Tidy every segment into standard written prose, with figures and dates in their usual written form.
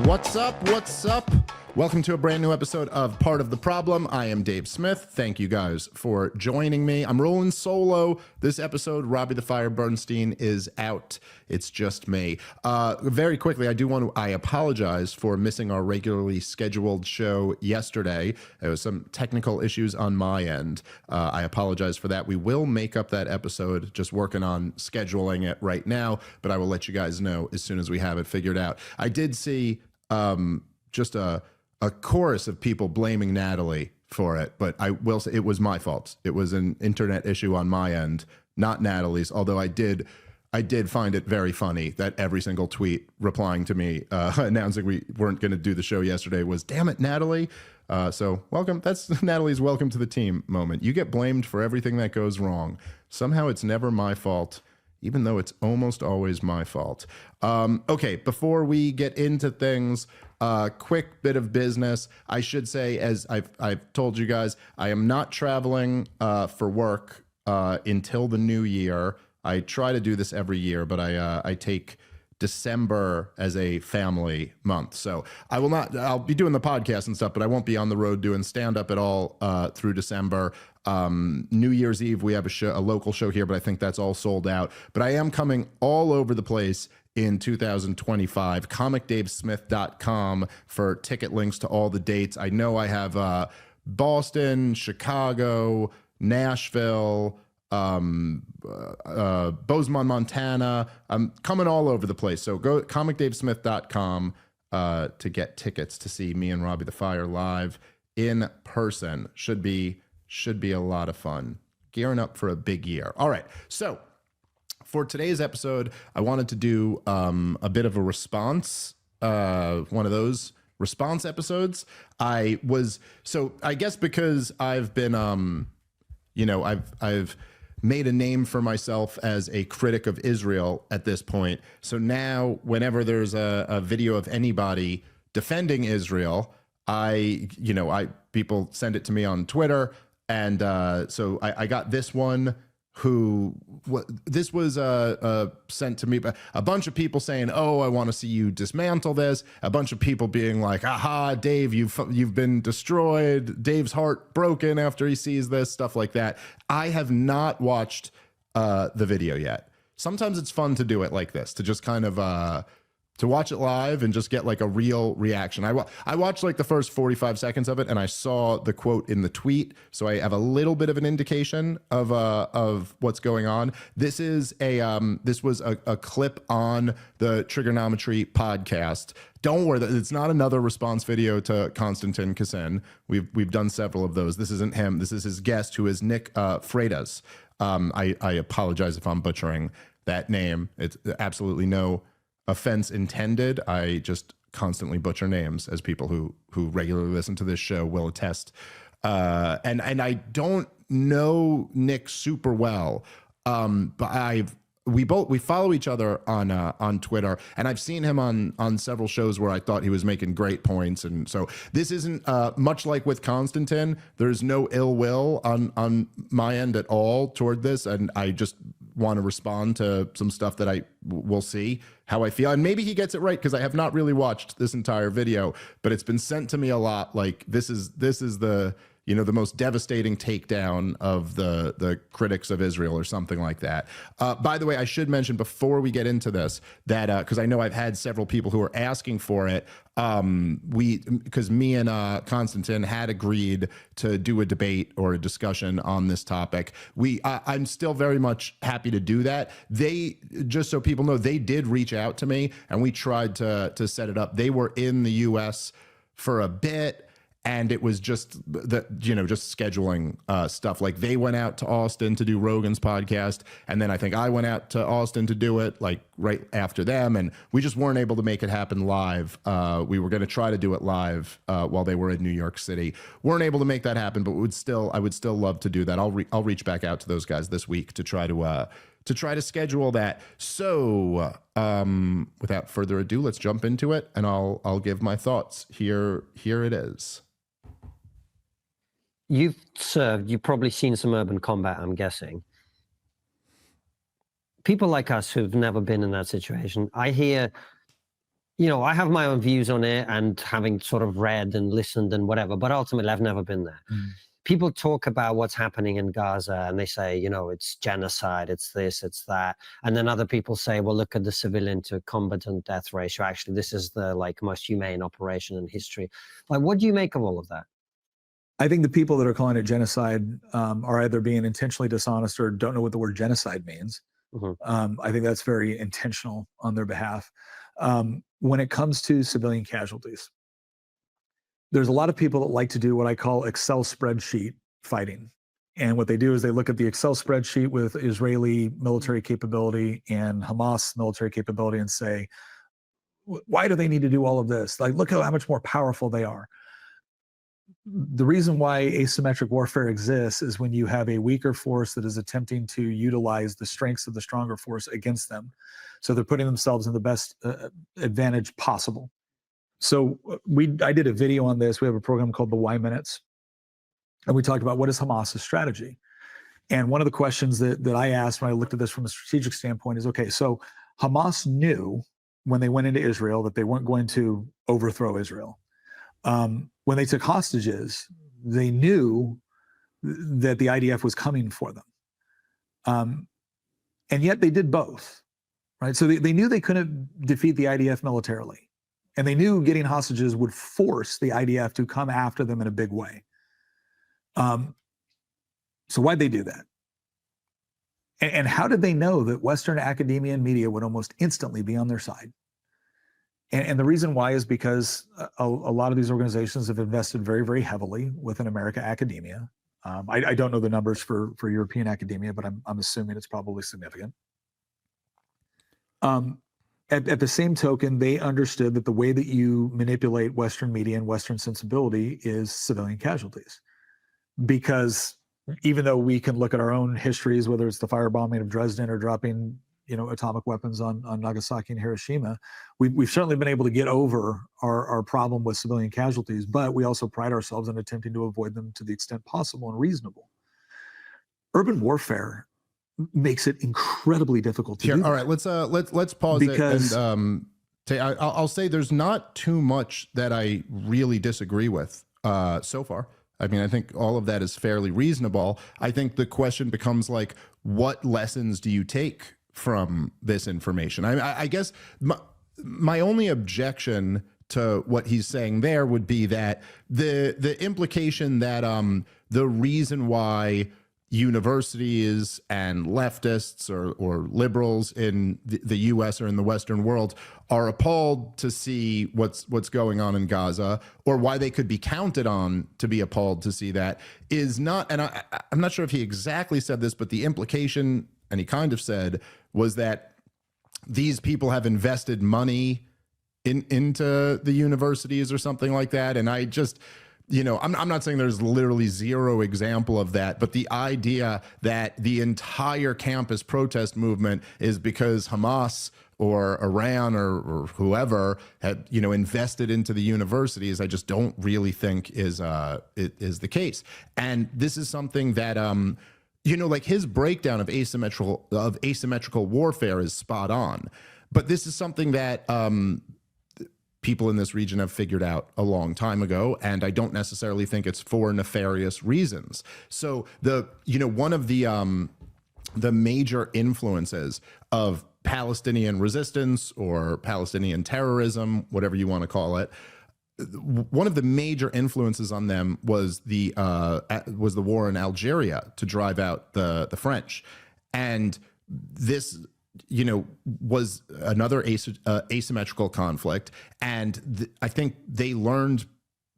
What's up? What's up? Welcome to a brand new episode of Part of the Problem. I am Dave Smith. Thank you guys for joining me. I'm rolling solo this episode. Robbie the Fire Bernstein is out. It's just me. Very quickly, I apologize for missing our regularly scheduled show yesterday. There was some technical issues on my end. I apologize for that. We will make up that episode, just working on scheduling it right now, but I will let you guys know as soon as we have it figured out. I did see just a chorus of people blaming Natalie for it, but I will say it was my fault. It was an internet issue on my end, not Natalie's, although I did find it very funny that every single tweet replying to me announcing we weren't going to do the show yesterday was, damn it, Natalie. So welcome. That's Natalie's welcome to the team moment. You get blamed for everything that goes wrong. Somehow it's never my fault, even though it's almost always my fault. Okay, before we get into things, quick bit of business. I should say, as I've told you guys, I am not traveling for work until the new year. I try to do this every year, but I take December as a family month. So I will not, I'll be doing the podcast and stuff, but I won't be on the road doing stand-up at all through December. New Year's Eve, we have a local show here, but I think that's all sold out. But I am coming all over the place in 2025. ComicDaveSmith.com for ticket links to all the dates. I know I have Boston, Chicago, Nashville, Bozeman, Montana. I'm coming all over the place. So go ComicDaveSmith.com to get tickets to see me and Robbie the Fire live in person. Should be a lot of fun. Gearing up for a big year. All right. So for today's episode, I wanted to do a bit of a response, one of those response episodes. I guess because I've been, I've made a name for myself as a critic of Israel at this point. So now whenever there's a video of anybody defending Israel, people send it to me on Twitter. And so I got this one this was sent to me by a bunch of people saying, oh, I want to see you dismantle this. A bunch of people being like, aha, Dave, you've been destroyed. Dave's heart broken after he sees this, stuff like that. I have not watched the video yet. Sometimes it's fun to do it like this, to just kind of to watch it live and just get like a real reaction. I watched like the first 45 seconds of it, and I saw the quote in the tweet, so I have a little bit of an indication of what's going on. This is this was a clip on the Triggernometry podcast. Don't worry, it's not another response video to Konstantin Kasin. We've done several of those. This isn't him. This is his guest, who is Nick Freitas. I apologize if I'm butchering that name. It's absolutely no offense intended. I just constantly butcher names, as people who regularly listen to this show will attest. And I don't know Nick super well, but we follow each other on Twitter, and I've seen him on several shows where I thought he was making great points. And so this isn't much like with Konstantin. There's no ill will on my end at all toward this, and I just want to respond to some stuff that I will see how I feel. And maybe he gets it right, because I have not really watched this entire video, but it's been sent to me a lot. Like this is the the most devastating takedown of the critics of Israel, or something like that. By the way, I should mention before we get into this that because I know I've had several people who are asking for it. Because me and Konstantin had agreed to do a debate or a discussion on this topic. I'm still very much happy to do that. They, just so people know, they did reach out to me, and we tried to set it up. They were in the US for a bit, and it was just just scheduling stuff. Like they went out to Austin to do Rogan's podcast, and then I think I went out to Austin to do it like right after them, and we just weren't able to make it happen live. We were going to try to do it live while they were in New York City. Weren't able to make that happen, but I would still love to do that. I'll reach back out to those guys this week to try to schedule that. So without further ado, let's jump into it, and I'll give my thoughts. Here it is. You've probably seen some urban combat, I'm guessing. People like us who've never been in that situation, I hear you know, I have my own views on it and having sort of read and listened and whatever, but ultimately I've never been there. People talk about what's happening in Gaza and they say, you know, it's genocide, it's this, it's that. And then other people say, well, look at the civilian to combatant death ratio. Actually, this is the like most humane operation in history. Like, what do you make of all of that? I think the people that are calling it genocide are either being intentionally dishonest or don't know what the word genocide means. I think that's very intentional on their behalf. When it comes to civilian casualties, there's a lot of people that like to do what I call Excel spreadsheet fighting. And what they do is they look at the Excel spreadsheet with Israeli military capability and Hamas military capability and say, why do they need to do all of this? Like, look how much more powerful they are. The reason why asymmetric warfare exists is when you have a weaker force that is attempting to utilize the strengths of the stronger force against them. So they're putting themselves in the best advantage possible. So I did a video on this. We have a program called the Y Minutes. And we talked about what is Hamas's strategy. And one of the questions that I asked when I looked at this from a strategic standpoint is, okay, so Hamas knew when they went into Israel that they weren't going to overthrow Israel. When they took hostages, they knew that the IDF was coming for them. And yet they did both, right? So they knew they couldn't defeat the IDF militarily. And they knew getting hostages would force the IDF to come after them in a big way. So why'd they do that? And how did they know that Western academia and media would almost instantly be on their side? And the reason why is because a lot of these organizations have invested very, very heavily within America academia. I don't know the numbers for European academia, but I'm assuming it's probably significant. At the same token, they understood that the way that you manipulate Western media and Western sensibility is civilian casualties. Because even though we can look at our own histories, whether it's the firebombing of Dresden or dropping, atomic weapons on Nagasaki and Hiroshima, we've certainly been able to get over our problem with civilian casualties, but we also pride ourselves in attempting to avoid them to the extent possible and reasonable. Urban warfare makes it incredibly difficult to do. All right, let's pause because it and I'll say there's not too much that I really disagree with so far. I mean, I think all of that is fairly reasonable. I think the question becomes like, what lessons do you take from this information? I guess my only objection to what he's saying there would be that the implication that the reason why universities and leftists or liberals in the US or in the Western world are appalled to see what's going on in Gaza, or why they could be counted on to be appalled to see that, is not, and I'm not sure if he exactly said this, but the implication, and he kind of said, was that these people have invested money into the universities or something like that. And I just, I'm not saying there's literally zero example of that, but the idea that the entire campus protest movement is because Hamas or Iran or whoever had, invested into the universities, I just don't really think is the case. And this is something that, like his breakdown of asymmetrical warfare is spot on. But this is something that people in this region have figured out a long time ago, and I don't necessarily think it's for nefarious reasons. So one of the major influences of Palestinian resistance or Palestinian terrorism, whatever you want to call it, one of the major influences on them was the war in Algeria to drive out the French, and this was another asymmetrical conflict. And I think they learned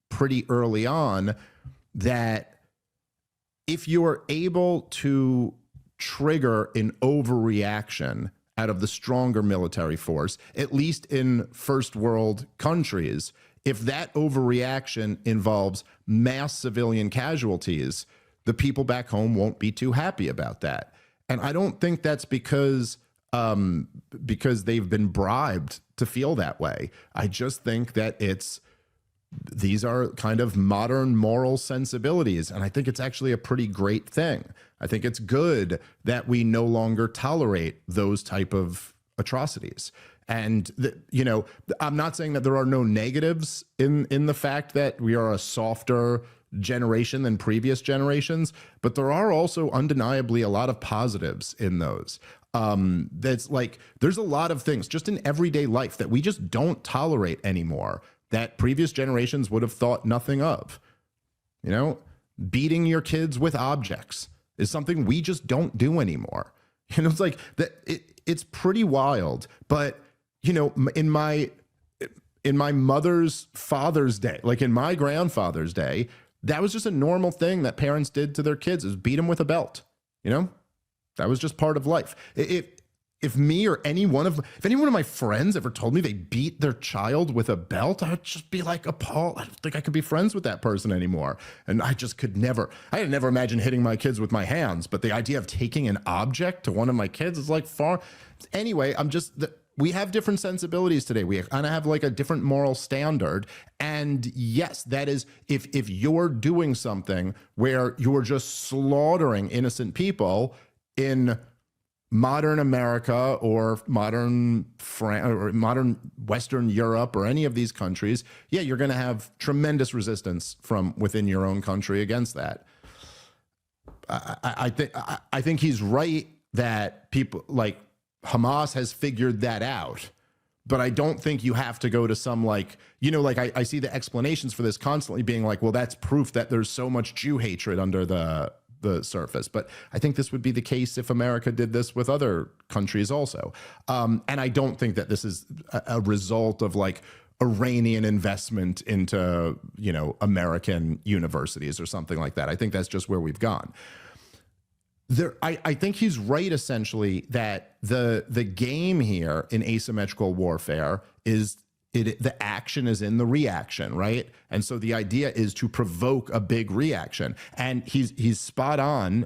pretty early on that if you are able to trigger an overreaction out of the stronger military force, at least in first world countries, if that overreaction involves mass civilian casualties, the people back home won't be too happy about that. And I don't think that's because they've been bribed to feel that way. I just think that these are kind of modern moral sensibilities. And I think it's actually a pretty great thing. I think it's good that we no longer tolerate those type of atrocities. And you know, I'm not saying that there are no negatives in the fact that we are a softer generation than previous generations, but there are also undeniably a lot of positives in those. That's like, there's a lot of things just in everyday life that we just don't tolerate anymore that previous generations would have thought nothing of. You know, beating your kids with objects is something we just don't do anymore. You know, it's like that. It's pretty wild. But you know, in my mother's father's day, like in my grandfather's day, that was just a normal thing that parents did to their kids, is beat them with a belt. You know, that was just part of life. If me or any one of my friends ever told me they beat their child with a belt, I would just be like appalled. I don't think I could be friends with that person anymore. And I just could never. I had never imagined hitting my kids with my hands, but the idea of taking an object to one of my kids is like far. Anyway, we have different sensibilities today. We kind of have like a different moral standard. And yes, that is, if you're doing something where you're just slaughtering innocent people in modern America or modern France or modern Western Europe or any of these countries, yeah, you're going to have tremendous resistance from within your own country against that. I think he's right that people like Hamas has figured that out, but I don't think you have to go to some like, you know, like I see the explanations for this constantly being like, well, that's proof that there's so much Jew hatred under the surface. But I think this would be the case if America did this with other countries also. And I don't think that this is a result of like Iranian investment into, you know, American universities or something like that. I think that's just where we've gone. I think he's right, essentially, that the game here in asymmetrical warfare is the action is in the reaction, right? And so the idea is to provoke a big reaction. And he's spot on.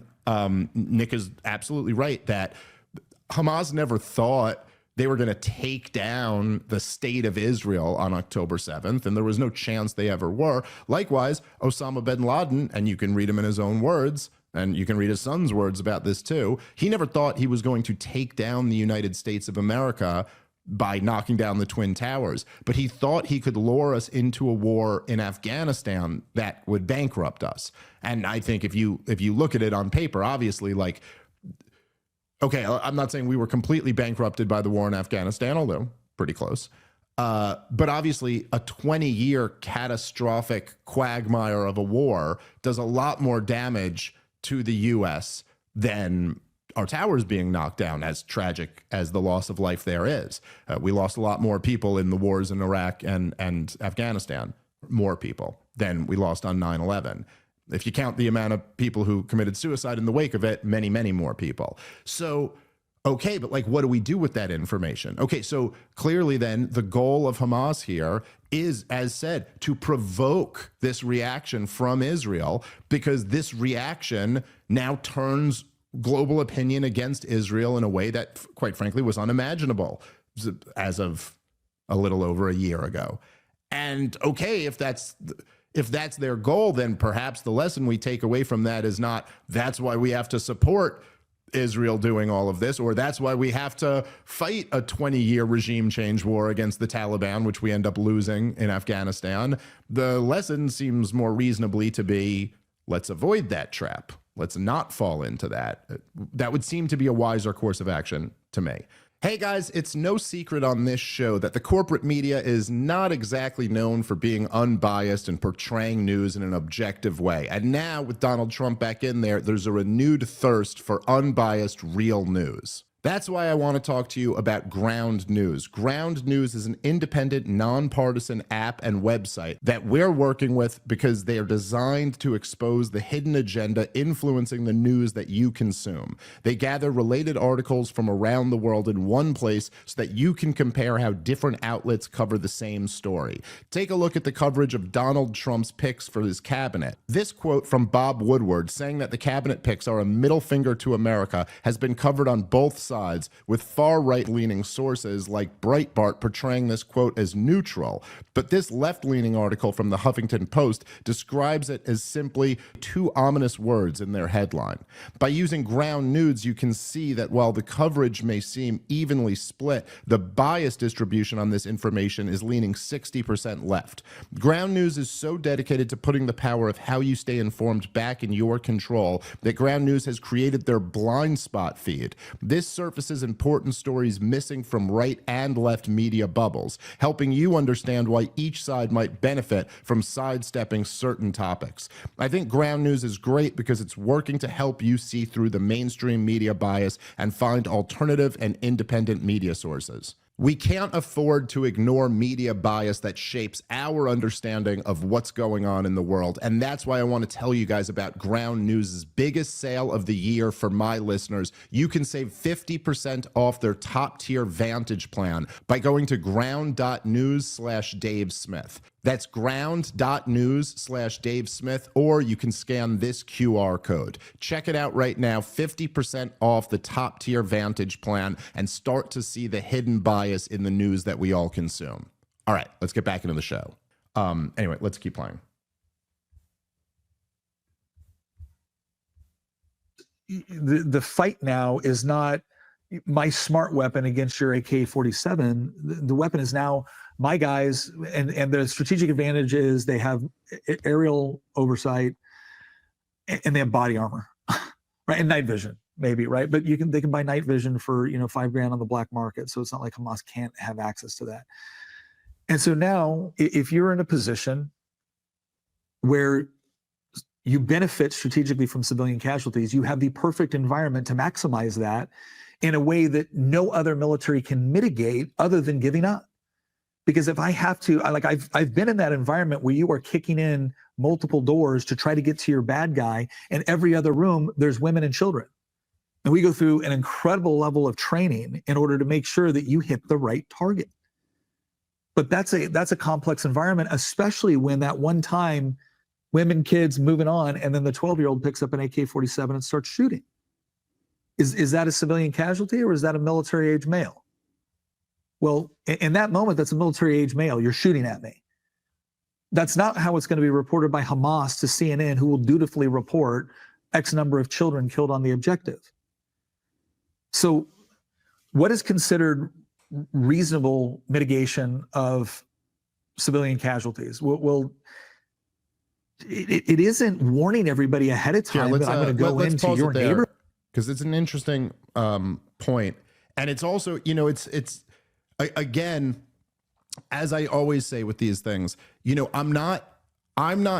Nick is absolutely right that Hamas never thought they were going to take down the state of Israel on October 7th, and there was no chance they ever were. Likewise, Osama bin Laden, and you can read him in his own words, and you can read his son's words about this too, he never thought he was going to take down the United States of America by knocking down the Twin Towers, but he thought he could lure us into a war in Afghanistan that would bankrupt us. And I think if you look at it on paper, obviously, like, okay, I'm not saying we were completely bankrupted by the war in Afghanistan, although pretty close. But obviously a 20-year catastrophic quagmire of a war does a lot more damage to the U.S. than our towers being knocked down, as tragic as the loss of life there is. We lost a lot more people in the wars in Iraq and Afghanistan, more people than we lost on 9/11. If you count the amount of people who committed suicide in the wake of it, many, many more people. So, okay, but like, what do we do with that information? Okay, so clearly then the goal of Hamas here is, as said, to provoke this reaction from Israel, because this reaction now turns global opinion against Israel in a way that, quite frankly, was unimaginable as of a little over a year ago. And okay, if that's their goal, then perhaps the lesson we take away from that is not that's why we have to support Israel doing all of this, or that's why we have to fight a 20-year regime change war against the Taliban, which we end up losing in Afghanistan. The lesson seems more reasonably to be, let's avoid that trap. Let's not fall into that. That would seem to be a wiser course of action to me. Hey guys, it's no secret on this show that the corporate media is not exactly known for being unbiased and portraying news in an objective way. And now, with Donald Trump back in there, there's a renewed thirst for unbiased, real news. That's why I want to talk to you about Ground News. Ground News is an independent, nonpartisan app and website that we're working with because they are designed to expose the hidden agenda influencing the news that you consume. They gather related articles from around the world in one place so that you can compare how different outlets cover the same story. Take a look at the coverage of Donald Trump's picks for his cabinet. This quote from Bob Woodward saying that the cabinet picks are a middle finger to America has been covered on both sides sides, with far right-leaning sources like Breitbart portraying this quote as neutral. But this left-leaning article from the Huffington Post describes it as simply two ominous words in their headline. By using ground news, you can see that while the coverage may seem evenly split, the bias distribution on this information is leaning 60% left. Ground news is so dedicated to putting the power of how you stay informed back in your control that ground news has created their blind spot feed. This surfaces important stories missing from right and left media bubbles, helping you understand why each side might benefit from sidestepping certain topics. I think ground news is great because it's working to help you see through the mainstream media bias and find alternative and independent media sources. We can't afford to ignore media bias that shapes our understanding of what's going on in the world. And that's why I want to tell you guys about Ground News' biggest sale of the year for my listeners. You can save 50% off their top tier Vantage plan by going to ground.news/Dave Smith. That's ground.news/Dave Smith, or you can scan this QR code. Check it out right now, 50% off the top tier Vantage plan, and start to see the hidden bias in the news that we all consume. All right, let's get back into the show. Anyway, let's keep playing. The fight now is not my smart weapon against your AK-47. The weapon is now my guys, and the strategic advantage is they have aerial oversight and they have body armor, right? And night vision, maybe, right? But they can buy night vision for $5,000 on the black market, so it's not like Hamas can't have access to that. And so now, if you're in a position where you benefit strategically from civilian casualties, you have the perfect environment to maximize that in a way that no other military can mitigate other than giving up. Because if I have to, I've been in that environment where you are kicking in multiple doors to try to get to your bad guy, and every other room there's women and children. And we go through an incredible level of training in order to make sure that you hit the right target. But that's a complex environment, especially when that one time women, kids moving on, and then the 12-year-old picks up an AK-47 and starts shooting. Is that a civilian casualty, or is that a military-age male? Well, in that moment, that's a military-age male. You're shooting at me. That's not how it's going to be reported by Hamas to CNN, who will dutifully report X number of children killed on the objective. So what is considered reasonable mitigation of civilian casualties? Well, it isn't warning everybody ahead of time that I'm going to go into your neighborhood. Because it's an interesting point. And it's also, it's again, as I always say with these things, I'm not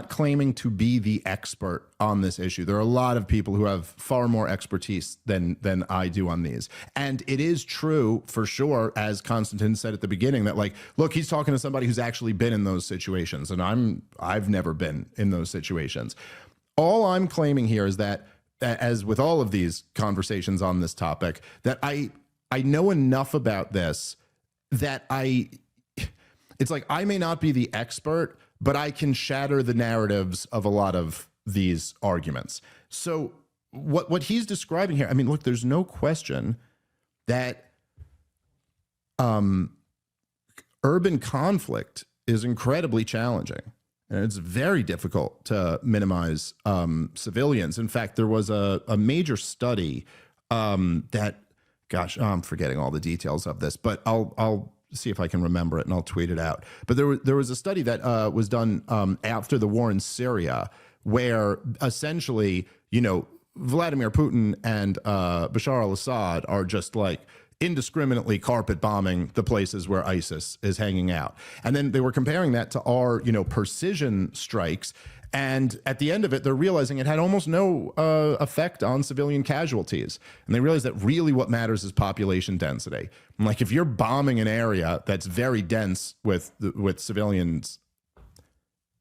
claiming to be the expert on this issue. There are a lot of people who have far more expertise than I do on these. And it is true for sure, as Konstantin said at the beginning, that look, he's talking to somebody who's actually been in those situations. And I've never been in those situations. All I'm claiming here is that, as with all of these conversations on this topic, that I know enough about this that it's like I may not be the expert, but I can shatter the narratives of a lot of these arguments. So what he's describing here, I mean, look, there's no question that urban conflict is incredibly challenging. And it's very difficult to minimize civilians. In fact, there was a major study that, gosh, I'm forgetting all the details of this, but I'll see if I can remember it and I'll tweet it out. But there was a study that was done after the war in Syria, where essentially, Vladimir Putin and Bashar al-Assad are just indiscriminately carpet bombing the places where ISIS is hanging out. And then they were comparing that to our, precision strikes. And at the end of it, they're realizing it had almost no effect on civilian casualties. And they realized that really what matters is population density. And if you're bombing an area that's very dense with civilians,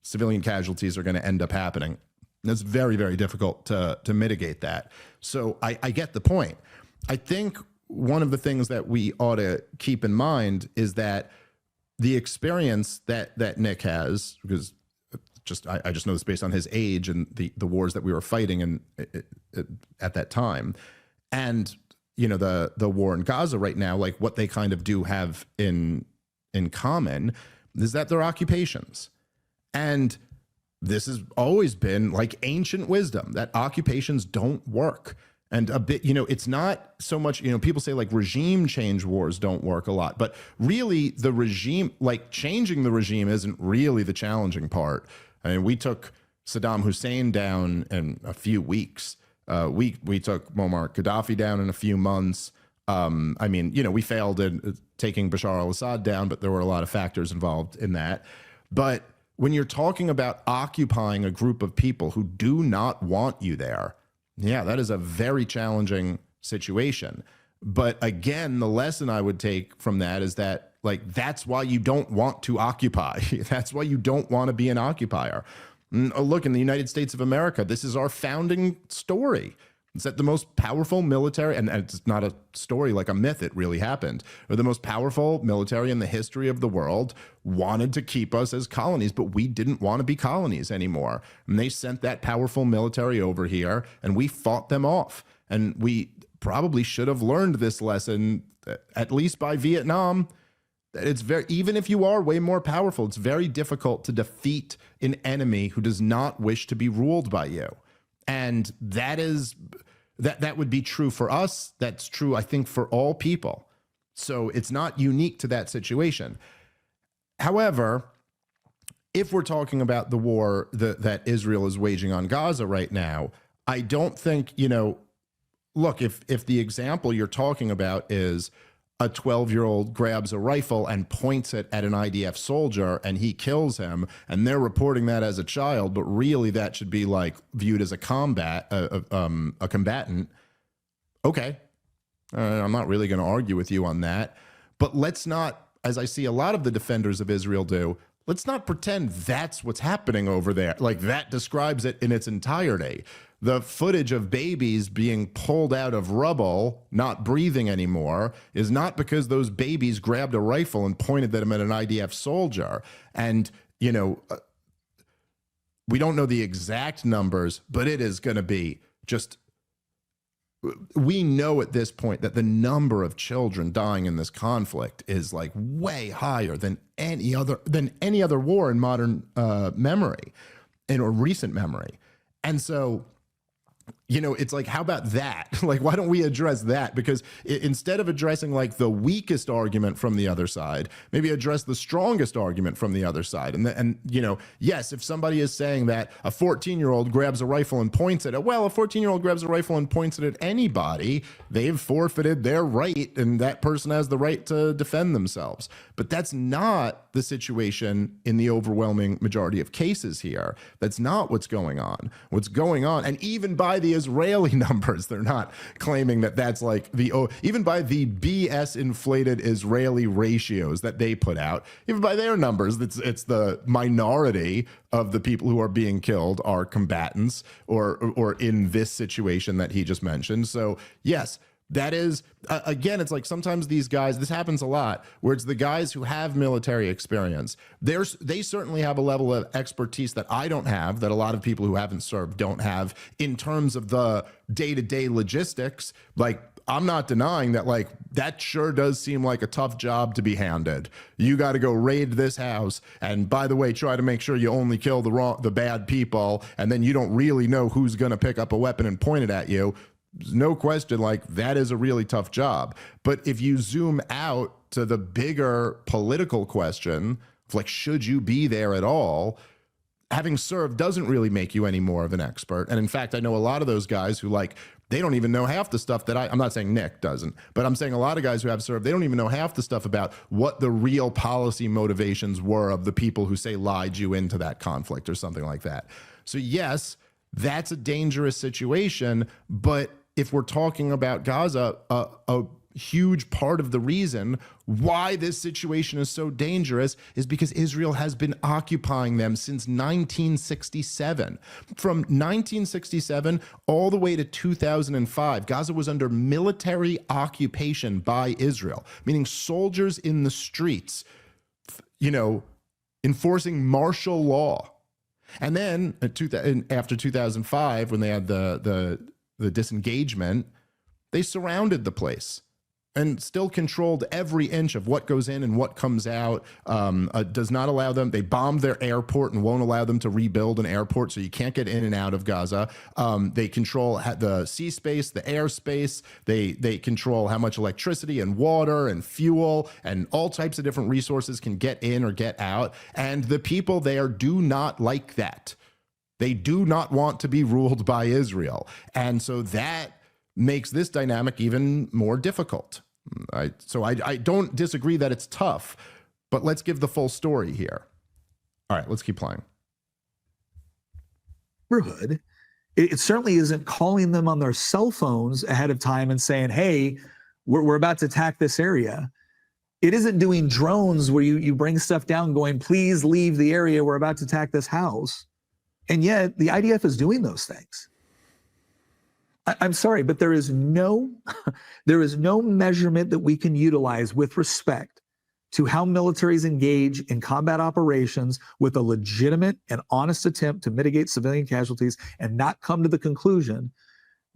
civilian casualties are going to end up happening. And it's very, very difficult to mitigate that. So I get the point. I think one of the things that we ought to keep in mind is that the experience that Nick has, because I just know this based on his age and the wars that we were fighting at that time, and the war in Gaza right now, like what they kind of do have in common is that they're occupations. And this has always been like ancient wisdom that occupations don't work. And a bit, it's not so much, people say like regime change wars don't work a lot, but really the regime, like changing the regime isn't really the challenging part. I mean, we took Saddam Hussein down in a few weeks. We took Muammar Gaddafi down in a few months. We failed in taking Bashar al-Assad down, but there were a lot of factors involved in that. But when you're talking about occupying a group of people who do not want you there, yeah, that is a very challenging situation. But again, the lesson I would take from that is that, like, that's why you don't want to occupy. That's why you don't want to be an occupier. Look, in the United States of America, this is our founding story. It's that the most powerful military, and it's not a story like a myth, it really happened, or the most powerful military in the history of the world wanted to keep us as colonies, but we didn't want to be colonies anymore. And they sent that powerful military over here, and we fought them off. And we probably should have learned this lesson, at least by Vietnam. It's very, even if you are way more powerful, it's very difficult to defeat an enemy who does not wish to be ruled by you. And that would be true for us. That's true, I think, for all people. So it's not unique to that situation. However, if we're talking about the war that Israel is waging on Gaza right now, I don't think, look, if the example you're talking about is a 12-year-old grabs a rifle and points it at an IDF soldier and he kills him, and they're reporting that as a child, but really that should be like viewed as a combatant. Okay, I'm not really going to argue with you on that, but let's not, as I see a lot of the defenders of Israel do, let's not pretend that's what's happening over there. Like that describes it in its entirety. The footage of babies being pulled out of rubble, not breathing anymore, is not because those babies grabbed a rifle and pointed them at an IDF soldier. And, we don't know the exact numbers, but it is going to be just, we know at this point that the number of children dying in this conflict is like way higher than any other war in modern memory, or recent memory. And so, it's like, how about that? Like, why don't we address that? Because instead of addressing like the weakest argument from the other side, maybe address the strongest argument from the other side. And yes, if somebody is saying that a 14-year-old grabs a rifle and points it at, well, a 14-year-old grabs a rifle and points it at anybody, they've forfeited their right, and that person has the right to defend themselves. But that's not the situation in the overwhelming majority of cases here. That's not what's going on. What's going on, and even by the Israeli numbers, they're not claiming that that's like even by the BS inflated Israeli ratios that they put out, even by their numbers, it's the minority of the people who are being killed are combatants or in this situation that he just mentioned. So yes, that is, again, it's like sometimes these guys, this happens a lot, where it's the guys who have military experience. They certainly have a level of expertise that I don't have, that a lot of people who haven't served don't have in terms of the day-to-day logistics. Like, I'm not denying that, like, that sure does seem like a tough job to be handed. You got to go raid this house, and by the way, try to make sure you only kill the bad people, and then you don't really know who's going to pick up a weapon and point it at you. There's no question, like, that is a really tough job. But if you zoom out to the bigger political question of, like, should you be there at all? Having served doesn't really make you any more of an expert. And in fact, I know a lot of those guys who, like, they don't even know half the stuff that I'm not saying Nick doesn't, but I'm saying a lot of guys who have served, they don't even know half the stuff about what the real policy motivations were of the people who, say, lied you into that conflict or something like that. So yes, that's a dangerous situation, but if we're talking about Gaza, a huge part of the reason why this situation is so dangerous is because Israel has been occupying them since 1967. From 1967 all the way to 2005, Gaza was under military occupation by Israel, meaning soldiers in the streets, enforcing martial law. And then after 2005, when they had the disengagement, They surrounded the place and still controlled every inch of what goes in and what comes out. Does not allow them. They bombed their airport and won't allow them to rebuild an airport, so you can't get in and out of Gaza. They control the sea space, the air space. They control how much electricity and water and fuel and all types of different resources can get in or get out. And the people there do not like that. They do not want to be ruled by Israel. And so that makes this dynamic even more difficult. So I don't disagree that it's tough, but let's give the full story here. All right, let's keep playing. Neighborhood, it certainly isn't calling them on their cell phones ahead of time and saying, hey, we're about to attack this area. It isn't doing drones where you bring stuff down going, please leave the area, we're about to attack this house. And yet the IDF is doing those things. I'm sorry, but there is no measurement that we can utilize with respect to how militaries engage in combat operations with a legitimate and honest attempt to mitigate civilian casualties and not come to the conclusion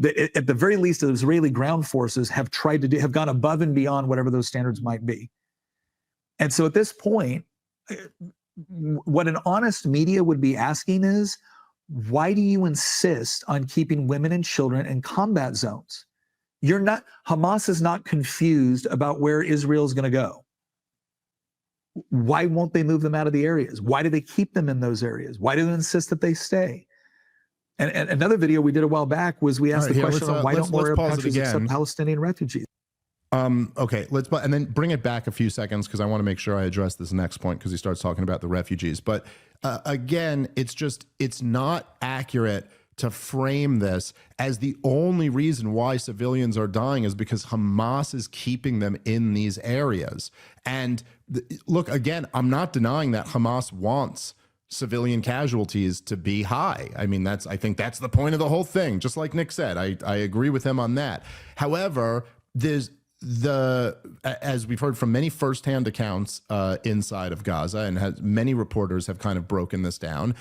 that at the very least the Israeli ground forces have gone above and beyond whatever those standards might be. And so at this point, what an honest media would be asking is, why do you insist on keeping women and children in combat zones? Hamas is not confused about where Israel is going to go. Why won't they move them out of the areas? Why do they keep them in those areas? Why do they insist that they stay? And another video we did a while back was we asked the question of why don't more Arab countries accept Palestinian refugees? Okay, and then bring it back a few seconds because I want to make sure I address this next point because he starts talking about the refugees. But again, it's not accurate to frame this as the only reason why civilians are dying is because Hamas is keeping them in these areas. And look, again, I'm not denying that Hamas wants civilian casualties to be high. I mean, I think that's the point of the whole thing. Just like Nick said, I agree with him on that. However, as we've heard from many firsthand accounts inside of Gaza, and many reporters have kind of broken this down,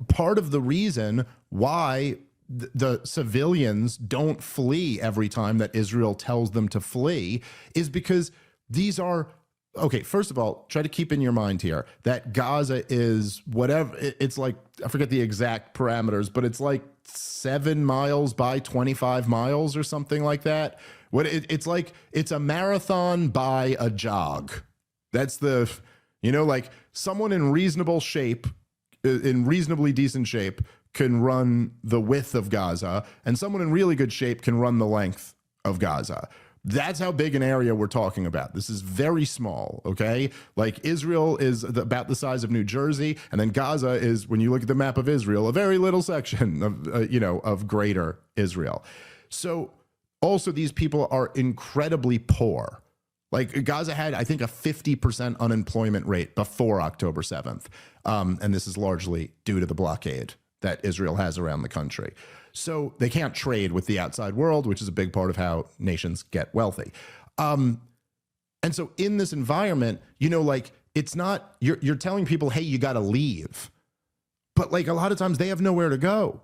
part of the reason why the civilians don't flee every time that Israel tells them to flee is because these are, okay, first of all, try to keep in your mind here that Gaza is whatever, it's like, I forget the exact parameters, but it's like 7 miles by 25 miles or something like that. It's like, it's a marathon by a jog. That's like someone in reasonable shape, in reasonably decent shape, can run the width of Gaza, and someone in really good shape can run the length of Gaza. That's how big an area we're talking about. This is very small, okay? Like Israel is about the size of New Jersey, and then Gaza is, when you look at the map of Israel, a very little section of, of greater Israel. So also these people are incredibly poor. Like Gaza had, I think, a 50% unemployment rate before October 7th. And this is largely due to the blockade that Israel has around the country. So they can't trade with the outside world, which is a big part of how nations get wealthy. And so in this environment, it's not, you're telling people, hey, you got to leave. But like a lot of times they have nowhere to go.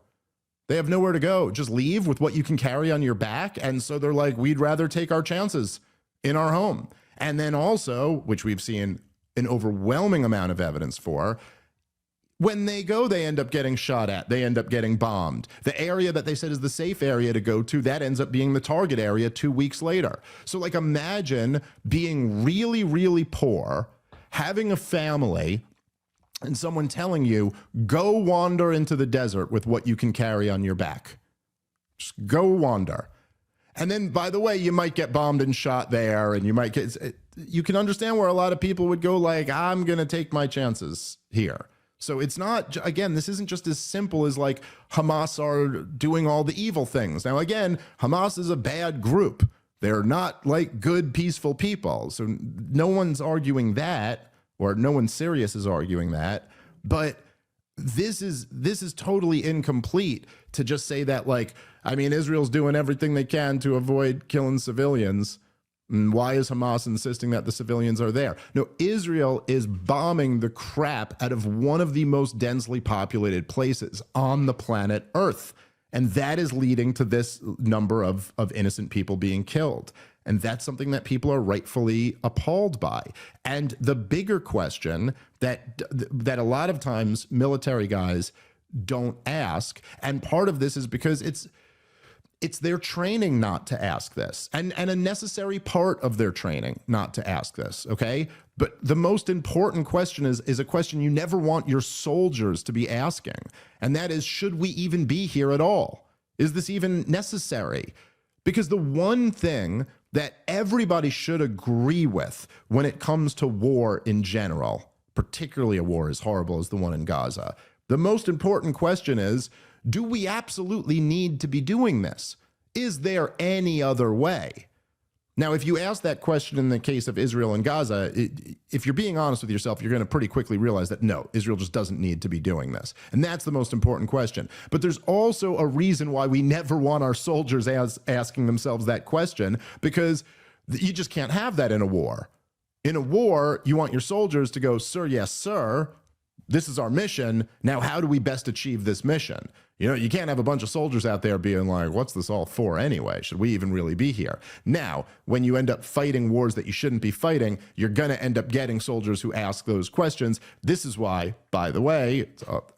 They have nowhere to go. Just leave with what you can carry on your back. And so they're like, we'd rather take our chances in our home. And then also, which we've seen an overwhelming amount of evidence for, when they go, they end up getting shot at. They end up getting bombed. The area that they said is the safe area to go to, that ends up being the target area 2 weeks later. So like imagine being really, really poor, having a family, and someone telling you, go wander into the desert with what you can carry on your back. Just go wander. And then, by the way, you might get bombed and shot there, and you can understand where a lot of people would go like, I'm going to take my chances here. So it's not, again, this isn't just as simple as like Hamas are doing all the evil things. Now, again, Hamas is a bad group. They're not like good, peaceful people. So no one's arguing that, or no one serious is arguing that. But this is totally incomplete to just say that, like, I mean, Israel's doing everything they can to avoid killing civilians. And why is Hamas insisting that the civilians are there? No, Israel is bombing the crap out of one of the most densely populated places on the planet Earth. And that is leading to this number of innocent people being killed. And that's something that people are rightfully appalled by. And the bigger question that a lot of times military guys don't ask, and part of this is because it's their training not to ask this, and a necessary part of their training not to ask this, okay? But the most important question is a question you never want your soldiers to be asking, and that is, should we even be here at all? Is this even necessary? Because the one thing that everybody should agree with when it comes to war in general, particularly a war as horrible as the one in Gaza, the most important question is, do we absolutely need to be doing this? Is there any other way? Now, if you ask that question in the case of Israel and Gaza, if you're being honest with yourself, you're going to pretty quickly realize that no, Israel just doesn't need to be doing this. And that's the most important question. But there's also a reason why we never want our soldiers asking themselves that question, because you just can't have that in a war. In a war, you want your soldiers to go, sir, yes, sir, this is our mission. Now, how do we best achieve this mission? You know, you can't have a bunch of soldiers out there being like, what's this all for anyway? Should we even really be here? Now, when you end up fighting wars that you shouldn't be fighting, you're going to end up getting soldiers who ask those questions. This is why, by the way,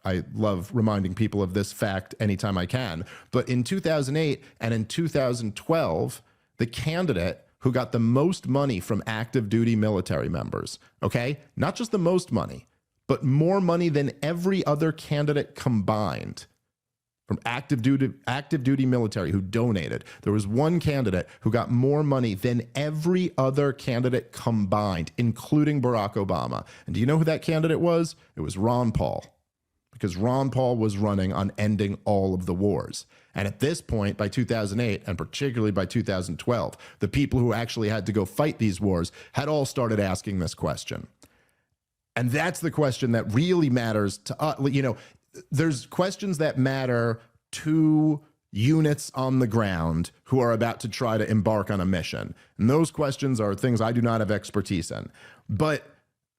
I love reminding people of this fact anytime I can, but in 2008 and in 2012, the candidate who got the most money from active duty military members, okay, not just the most money, but more money than every other candidate combined, from active duty military who donated. There was one candidate who got more money than every other candidate combined, including Barack Obama. And do you know who that candidate was? It was Ron Paul, because Ron Paul was running on ending all of the wars. And at this point, by 2008, and particularly by 2012, the people who actually had to go fight these wars had all started asking this question. And that's the question that really matters to us. You know, there's questions that matter to units on the ground who are about to try to embark on a mission. And those questions are things I do not have expertise in. But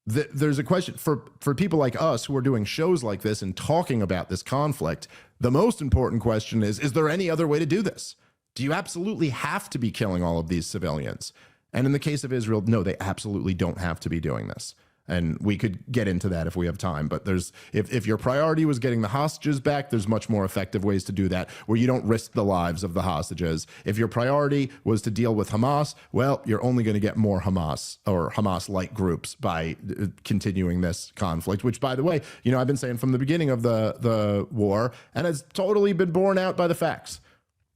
there's a question for people like us who are doing shows like this and talking about this conflict. The most important question is there any other way to do this? Do you absolutely have to be killing all of these civilians? And in the case of Israel, no, they absolutely don't have to be doing this. And we could get into that if we have time. But there's, if your priority was getting the hostages back, there's much more effective ways to do that where you don't risk the lives of the hostages. If your priority was to deal with Hamas, well, you're only going to get more Hamas or Hamas-like groups by continuing this conflict, which, by the way, you know, I've been saying from the beginning of the war, and it's totally been borne out by the facts.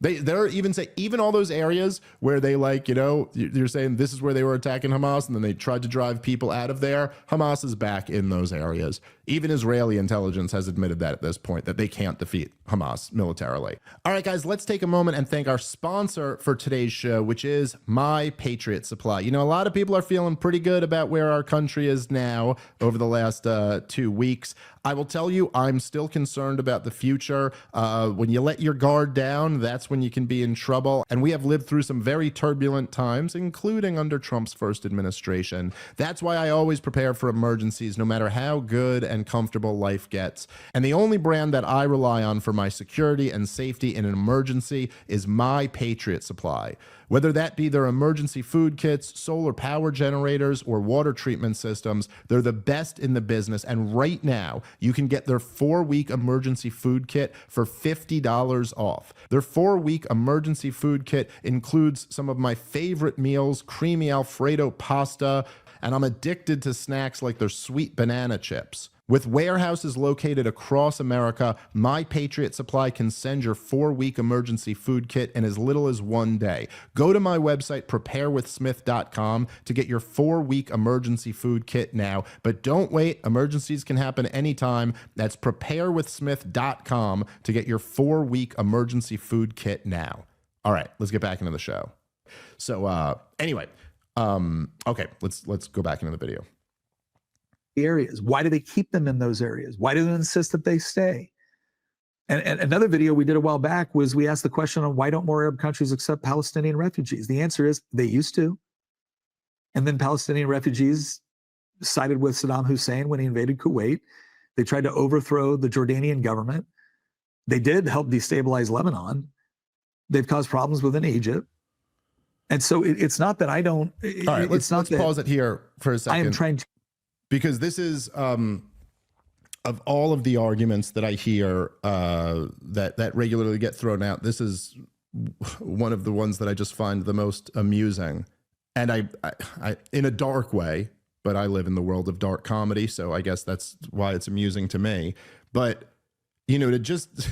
They're even all those areas where they, like, you know, you're saying this is where they were attacking Hamas and then they tried to drive people out of there. Hamas is back in those areas. Even Israeli intelligence has admitted that at this point, that they can't defeat Hamas militarily. All right, guys, let's take a moment and thank our sponsor for today's show, which is My Patriot Supply. You know, a lot of people are feeling pretty good about where our country is now over the last 2 weeks. I will tell you, I'm still concerned about the future. When you let your guard down, that's when you can be in trouble. And we have lived through some very turbulent times, including under Trump's first administration. That's why I always prepare for emergencies, no matter how good and comfortable life gets. And the only brand that I rely on for my security and safety in an emergency is My Patriot Supply. Whether that be their emergency food kits, solar power generators, or water treatment systems, they're the best in the business. And right now, you can get their 4-week emergency food kit for $50 off. Their 4-week emergency food kit includes some of my favorite meals, creamy Alfredo pasta, and I'm addicted to snacks like their sweet banana chips. With warehouses located across America, My Patriot Supply can send your 4-week emergency food kit in as little as 1 day. Go to my website, preparewithsmith.com, to get your 4-week emergency food kit now. But don't wait. Emergencies can happen anytime. That's preparewithsmith.com to get your 4-week emergency food kit now. All right, let's get back into the show. So anyway, okay, let's go back into the video. Areas. Why do they keep them in those areas? Why do they insist that they stay? And another video we did a while back was we asked the question on why don't more Arab countries accept Palestinian refugees? The answer is they used to. And then Palestinian refugees sided with Saddam Hussein when he invaded Kuwait. They tried to overthrow the Jordanian government. They did help destabilize Lebanon. They've caused problems within Egypt. And so it's not that I don't. All right, let's pause it here for a second. I am trying to. Because this is, of all of the arguments that I hear that regularly get thrown out, this is one of the ones that I just find the most amusing. And I in a dark way, but I live in the world of dark comedy, so I guess that's why it's amusing to me. But, you know, to just,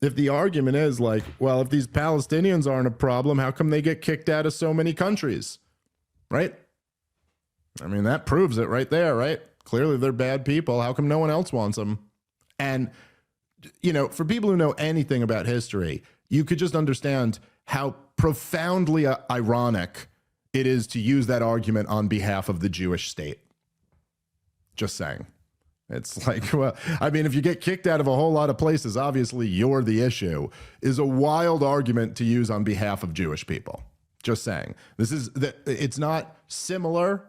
if the argument is like, well, if these Palestinians aren't a problem, how come they get kicked out of so many countries, right? I mean, that proves it right there, right? Clearly they're bad people. How come no one else wants them? And, you know, for people who know anything about history, you could just understand how profoundly ironic it is to use that argument on behalf of the Jewish state. Just saying. It's like, well, I mean, if you get kicked out of a whole lot of places, obviously you're the issue, is a wild argument to use on behalf of Jewish people. Just saying. It's not similar.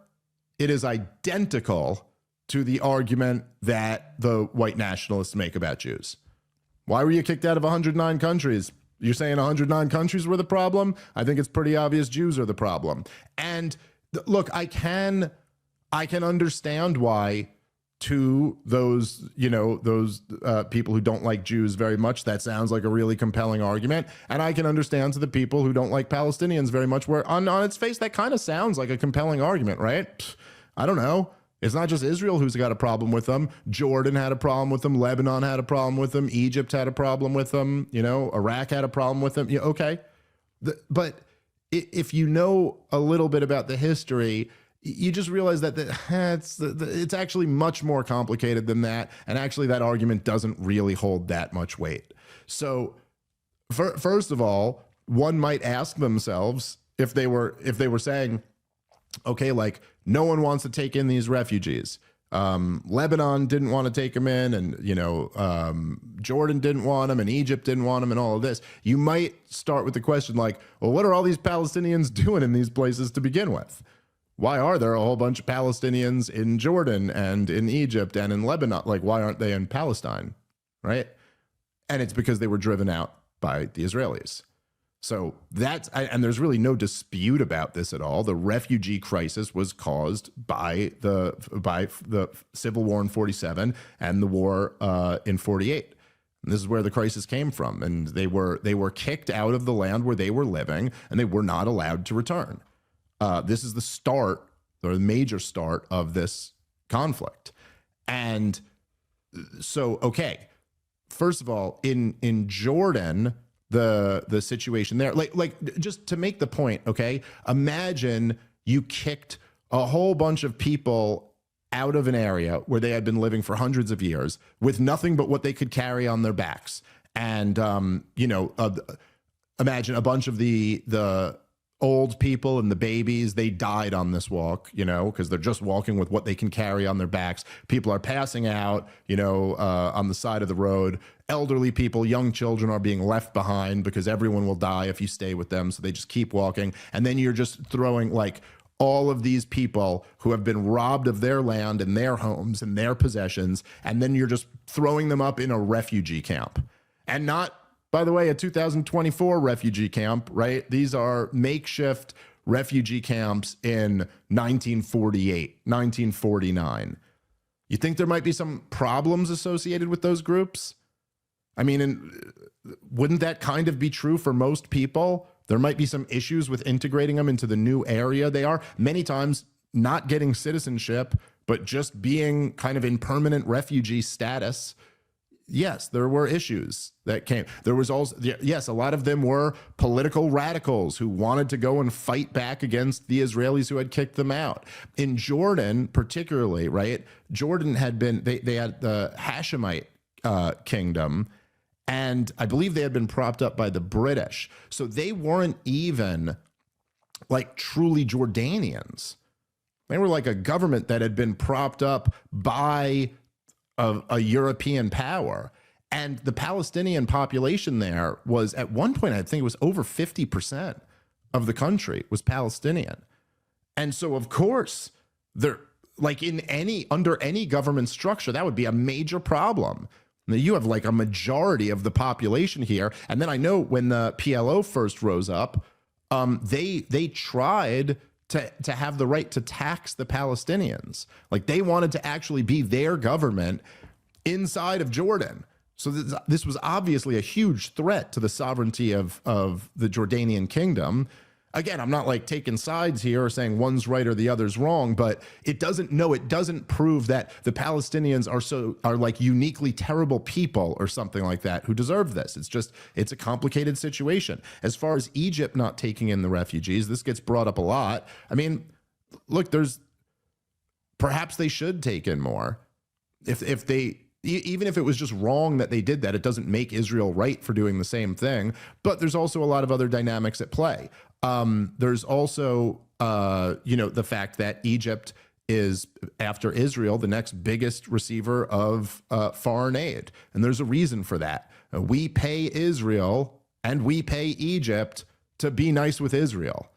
It is identical to the argument that the white nationalists make about Jews. Why were you kicked out of 109 countries? You're saying 109 countries were the problem? I think it's pretty obvious Jews are the problem. And look, I can understand why to those, you know, those people who don't like Jews very much, that sounds like a really compelling argument. And I can understand to the people who don't like Palestinians very much, where on its face, that kind of sounds like a compelling argument, right? I don't know. It's not just Israel who's got a problem with them. Jordan had a problem with them. Lebanon had a problem with them. Egypt had a problem with them. You know, Iraq had a problem with them. Yeah, okay. But if you know a little bit about the history, you just realize that it's actually much more complicated than that. And actually that argument doesn't really hold that much weight. So first of all, one might ask themselves if they were saying, okay, like, no one wants to take in these refugees. Lebanon didn't want to take them in, and, you know, Jordan didn't want them, and Egypt didn't want them, and all of this. You might start with the question like, well, what are all these Palestinians doing in these places to begin with? Why are there a whole bunch of Palestinians in Jordan and in Egypt and in Lebanon? Like, why aren't they in Palestine, right? And it's because they were driven out by the Israelis. So and there's really no dispute about this at all. The refugee crisis was caused by the civil war in 47 and the war in 48. And this is where the crisis came from. And they were kicked out of the land where they were living, and they were not allowed to return. This is the start, or the major start, of this conflict. And so, okay, first of all, in Jordan, the situation there, like just to make the point, okay, imagine you kicked a whole bunch of people out of an area where they had been living for hundreds of years with nothing but what they could carry on their backs. And, you know, imagine a bunch of the old people and the babies, they died on this walk, you know, because they're just walking with what they can carry on their backs. People are passing out, you know, on the side of the road. Elderly people, young children are being left behind because everyone will die if you stay with them. So they just keep walking. And then you're just throwing like all of these people who have been robbed of their land and their homes and their possessions. And then you're just throwing them up in a refugee camp. And not, by the way, a 2024 refugee camp, right? These are makeshift refugee camps in 1948, 1949. You think there might be some problems associated with those groups? I mean, wouldn't that kind of be true for most people? There might be some issues with integrating them into the new area they are. Many times not getting citizenship, but just being kind of in permanent refugee status. Yes, there were issues that came. There was also, yes, a lot of them were political radicals who wanted to go and fight back against the Israelis who had kicked them out. In Jordan, particularly, right? Jordan had been, they had the Hashemite kingdom, and I believe they had been propped up by the British. So they weren't even like truly Jordanians. They were like a government that had been propped up by a European power. And the Palestinian population there was, at one point, I think it was over 50% of the country was Palestinian. And so, of course, they're like under any government structure, that would be a major problem. You have like a majority of the population here. And then I know when the PLO first rose up, they tried to have the right to tax the Palestinians. Like they wanted to actually be their government inside of Jordan. So this was obviously a huge threat to the sovereignty of the Jordanian kingdom. Again, I'm not like taking sides here or saying one's right or the other's wrong, but it doesn't prove that the Palestinians are like uniquely terrible people or something like that who deserve this. It's a complicated situation. As far as Egypt not taking in the refugees, this gets brought up a lot. I mean, look, perhaps they should take in more. Even if it was just wrong that they did that, it doesn't make Israel right for doing the same thing. But there's also a lot of other dynamics at play. There's also, the fact that Egypt is, after Israel, the next biggest receiver of foreign aid. And there's a reason for that. We pay Israel and we pay Egypt to be nice with Israel.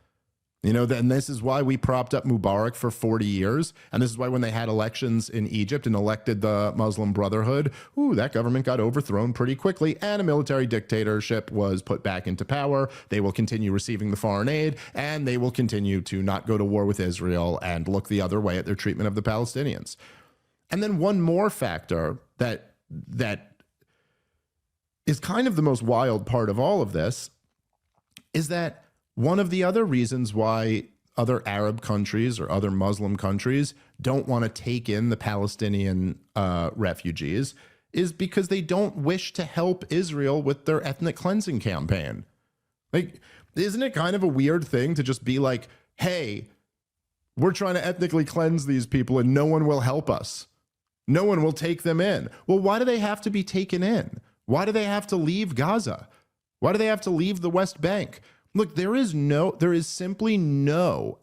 And this is why we propped up Mubarak for 40 years. And this is why when they had elections in Egypt and elected the Muslim Brotherhood, that government got overthrown pretty quickly and a military dictatorship was put back into power. They will continue receiving the foreign aid and they will continue to not go to war with Israel and look the other way at their treatment of the Palestinians. And then one more factor that is kind of the most wild part of all of this is that one of the other reasons why other Arab countries or other Muslim countries don't want to take in the Palestinian refugees is because they don't wish to help Israel with their ethnic cleansing campaign. Like, isn't it kind of a weird thing to just be like, hey, we're trying to ethnically cleanse these people and no one will help us. No one will take them in. Well, why do they have to be taken in? Why do they have to leave Gaza? Why do they have to leave the West Bank? Look, there is simply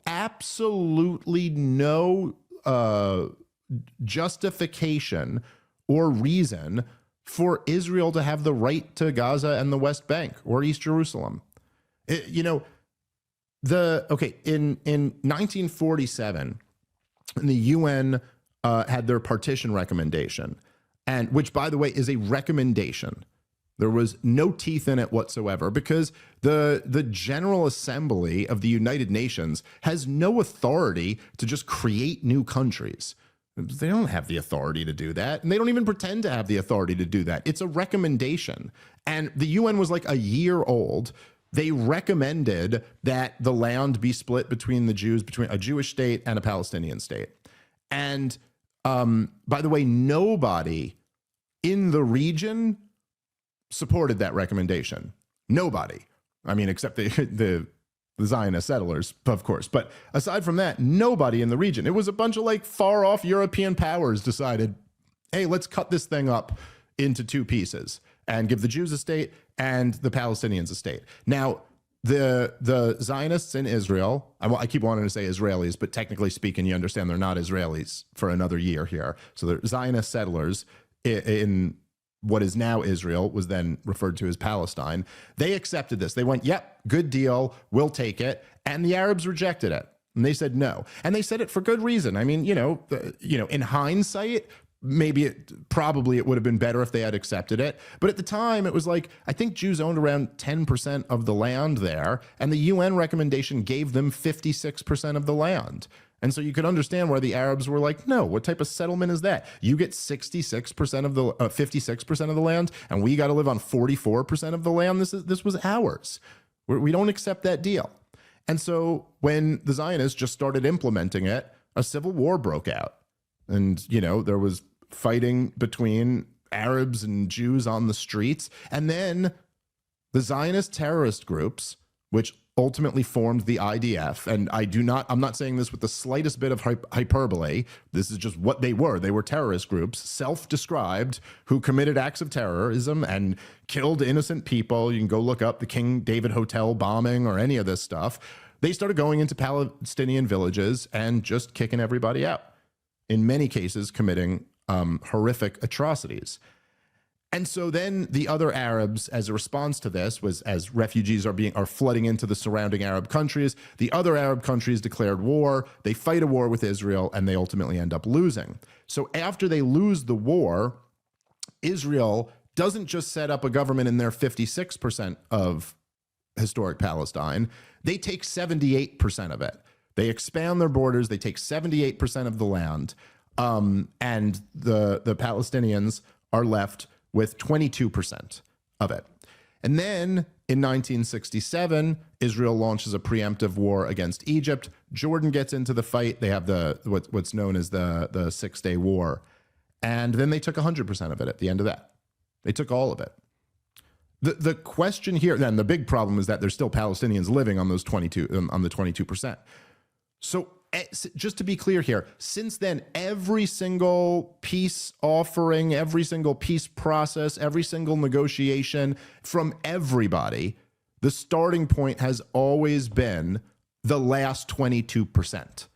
absolutely no justification or reason for Israel to have the right to Gaza and the West Bank or East Jerusalem. In 1947, the UN had their partition recommendation, and which, by the way, is a recommendation. There was no teeth in it whatsoever because the General Assembly of the United Nations has no authority to just create new countries. They don't have the authority to do that, and they don't even pretend to have the authority to do that. It's a recommendation. And the UN was like a year old. They recommended that the land be split between the Jews, between a Jewish state and a Palestinian state. And by the way, nobody in the region supported that recommendation. Nobody. I mean, except the Zionist settlers, of course. But aside from that, nobody in the region. It was a bunch of like far off European powers decided, hey, let's cut this thing up into two pieces and give the Jews a state and the Palestinians a state. Now, the Zionists in Israel, I keep wanting to say Israelis, but technically speaking, you understand they're not Israelis for another year here. So the Zionist settlers in what is now Israel, was then referred to as Palestine. They accepted this. They went, yep, good deal, we'll take it. And the Arabs rejected it. And they said no. And they said it for good reason. I mean, in hindsight, probably it would have been better if they had accepted it. But at the time, it was like, I think Jews owned around 10% of the land there. And the UN recommendation gave them 56% of the land. And so you could understand why the Arabs were like, no, what type of settlement is that? You get 56% of the 56% of the land, and we got to live on 44% of the land. This was ours. We don't accept that deal. And so when the Zionists just started implementing it, a civil war broke out. And, there was fighting between Arabs and Jews on the streets. And then the Zionist terrorist groups, which ultimately formed the IDF. And I'm not saying this with the slightest bit of hyperbole. This is just what they were. They were terrorist groups, self-described, who committed acts of terrorism and killed innocent people. You can go look up the King David Hotel bombing or any of this stuff. They started going into Palestinian villages and just kicking everybody out. In many cases, committing horrific atrocities. And so then the other Arabs, as a response to this, was as refugees are flooding into the surrounding Arab countries, the other Arab countries declared war. They fight a war with Israel, and they ultimately end up losing. So after they lose the war, Israel doesn't just set up a government in their 56% of historic Palestine. They take 78% of it. They expand their borders. They take 78% of the land. And the Palestinians are left with 22% of it. And then in 1967, Israel launches a preemptive war against Egypt. Jordan gets into the fight. They have what's known as the Six-Day War. And then they took 100% of it at the end of that. They took all of it. The question here, then the big problem is that there's still Palestinians living on those 22%. So just to be clear here, since then, every single peace offering, every single peace process, every single negotiation from everybody, the starting point has always been the last 22%.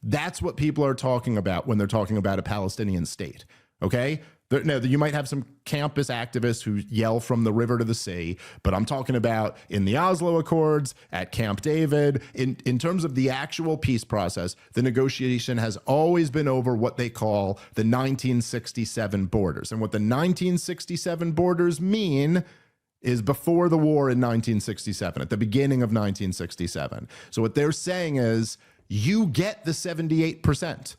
That's what people are talking about when they're talking about a Palestinian state, okay? No, you might have some campus activists who yell from the river to the sea, but I'm talking about in the Oslo Accords, at Camp David, in terms of the actual peace process, the negotiation has always been over what they call the 1967 borders. And what the 1967 borders mean is before the war in 1967, at the beginning of 1967. So what they're saying is, you get the 78%.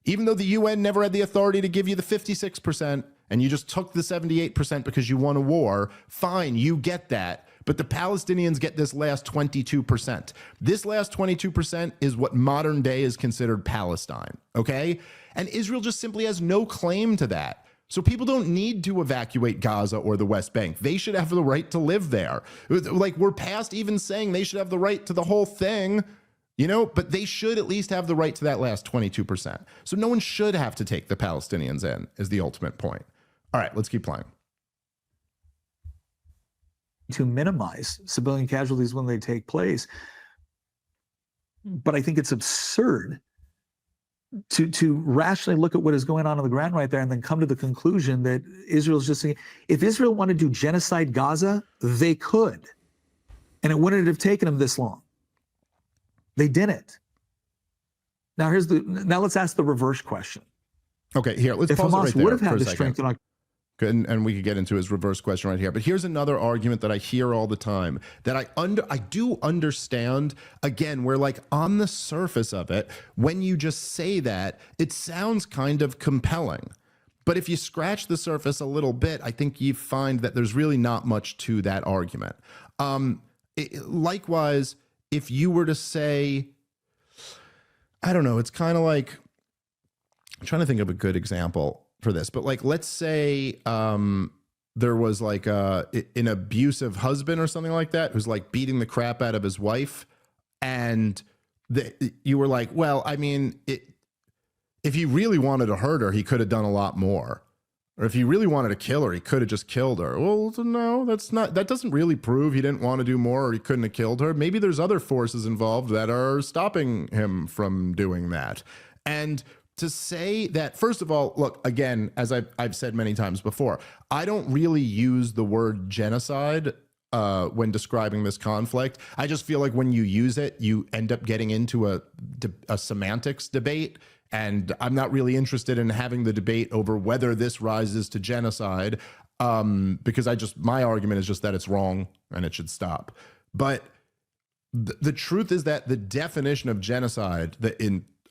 Even though the UN never had the authority to give you the 56%, and you just took the 78% because you won a war, fine, you get that. But the Palestinians get this last 22%. This last 22% is what modern day is considered Palestine, okay? And Israel just simply has no claim to that. So people don't need to evacuate Gaza or the West Bank. They should have the right to live there. Like, we're past even saying they should have the right to the whole thing. You know, but they should at least have the right to that last 22%. So no one should have to take the Palestinians in, is the ultimate point. All right, let's keep playing. To minimize civilian casualties when they take place. But I think it's absurd to rationally look at what is going on the ground right there and then come to the conclusion that Israel's just saying, if Israel wanted to do genocide Gaza, they could. And it wouldn't have taken them this long. They didn't. Now let's ask the reverse question. Okay, here, let's if pause Hamas it right there would have had for a the second. strength And we could get into his reverse question right here. But here's another argument that I hear all the time that I do understand, again, where like on the surface of it, when you just say that, it sounds kind of compelling. But if you scratch the surface a little bit, I think you find that there's really not much to that argument. Likewise, if you were to say, I don't know, it's kind of like, I'm trying to think of a good example for this, but like, let's say there was like an abusive husband or something like that, who's like beating the crap out of his wife. And you were like, well, I mean, if he really wanted to hurt her, he could have done a lot more. Or if he really wanted to kill her, he could have just killed her. Well, no, that doesn't really prove he didn't want to do more or he couldn't have killed her. Maybe there's other forces involved that are stopping him from doing that. And to say that, first of all, look, again, as I've said many times before, I don't really use the word genocide when describing this conflict. I just feel like when you use it, you end up getting into a semantics debate. And I'm not really interested in having the debate over whether this rises to genocide, because my argument is just that it's wrong and it should stop. But the truth is that the definition of genocide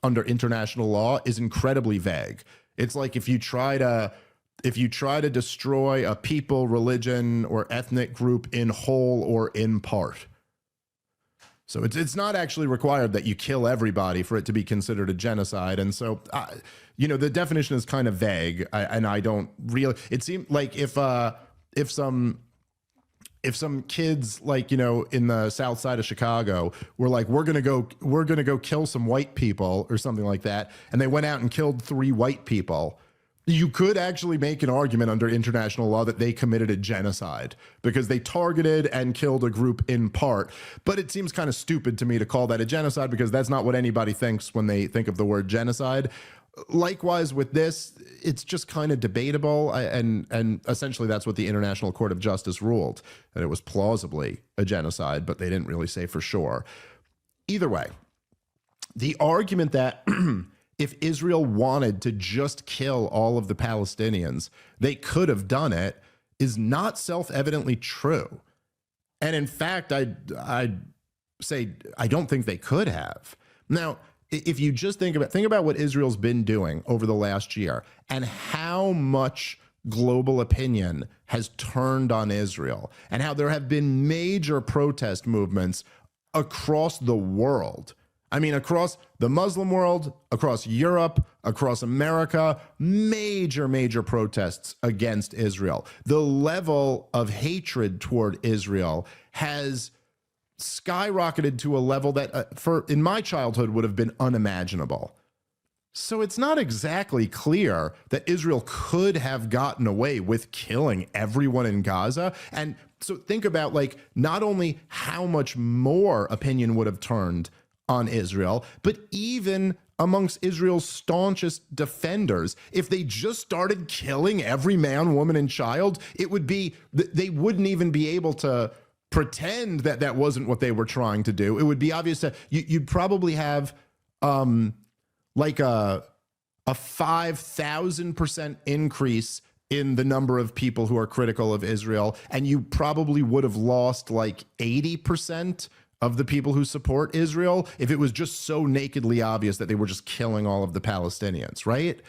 under international law is incredibly vague. It's like if you try to destroy a people, religion, or ethnic group in whole or in part. So it's not actually required that you kill everybody for it to be considered a genocide. And so, the definition is kind of vague. And I don't really, it seemed like if some kids, like, in the south side of Chicago were like, we're going to go kill some white people or something like that, and they went out and killed 3 white people, you could actually make an argument under international law that they committed a genocide because they targeted and killed a group in part. But it seems kind of stupid to me to call that a genocide because that's not what anybody thinks when they think of the word genocide. Likewise with this, it's just kind of debatable. And essentially that's what the International Court of Justice ruled, that it was plausibly a genocide, but they didn't really say for sure. Either way, the argument that if Israel wanted to just kill all of the Palestinians, they could have done it, is not self-evidently true. And in fact, I'd say I don't think they could have. Now, if you just think about what Israel's been doing over the last year and how much global opinion has turned on Israel and how there have been major protest movements across the world. I mean, across the Muslim world, across Europe, across America, major for against Israel. The level of hatred toward Israel has skyrocketed to a level that in my childhood would have been unimaginable. So it's not exactly clear that Israel could have gotten away with killing everyone in Gaza. And so think about like not only how much more opinion would have turned on Israel, but even amongst Israel's staunchest defenders, if they just started killing every man, woman, and child, it would be, they wouldn't even be able to pretend that that wasn't what they were trying to do. It would be obvious that you'd probably have like a 5,000% increase in the number of people who are critical of Israel, and you probably would have lost like 80% of the people who support Israel if it was just so nakedly obvious that they were just killing all of the Palestinians, right?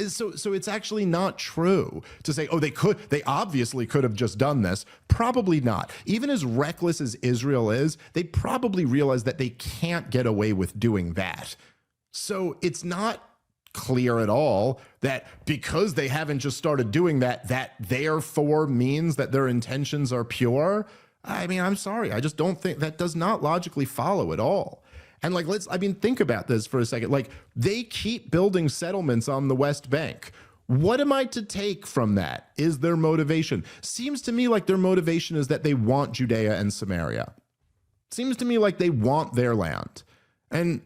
So it's actually not true to say, oh, they obviously could have just done this. Probably not. Even as reckless as Israel is, they probably realize that they can't get away with doing that. So it's not clear at all that because they haven't just started doing that, that therefore means that their intentions are pure. I mean, I'm sorry. I just don't think that does not logically follow at all. And like, think about this for a second. Like, they keep building settlements on the West Bank. What am I to take from that? Is their motivation? Seems to me like their motivation is that they want Judea and Samaria. Seems to me like they want their land. And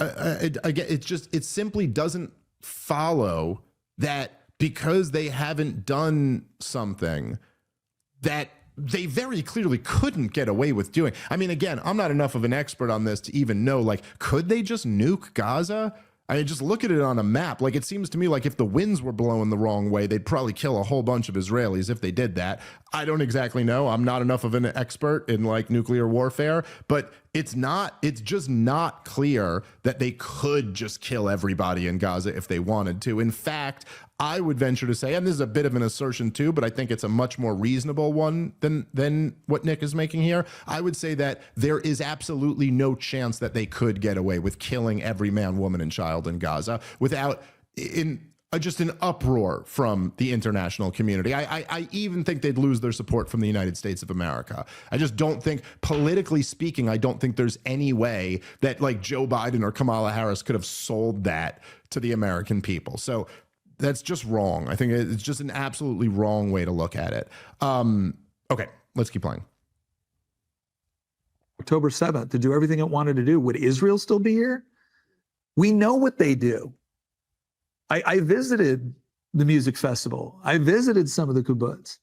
it simply doesn't follow that because they haven't done something that they very clearly couldn't get away with doing. I mean, again, I'm not enough of an expert on this to even know, like, could they just nuke Gaza? I mean, just look at it on a map. Like, it seems to me like if the winds were blowing the wrong way, they'd probably kill a whole bunch of Israelis if they did that. I don't exactly know. I'm not enough of an expert in like nuclear warfare, but it's just not clear that they could just kill everybody in Gaza if they wanted to. In fact, I would venture to say, and this is a bit of an assertion too, but I think it's a much more reasonable one than what Nick is making here. I would say that there is absolutely no chance that they could get away with killing every man, woman, and child in Gaza without just an uproar from the international community. I even think they'd lose their support from the United States of America. I just don't think, politically speaking, I don't think there's any way that like Joe Biden or Kamala Harris could have sold that to the American people. So that's just wrong. I think it's just an absolutely wrong way to look at it. Okay, let's keep playing. October 7th to do everything it wanted to do. Would Israel still be here? We know what they do. I visited the music festival. I visited some of the kibbutz.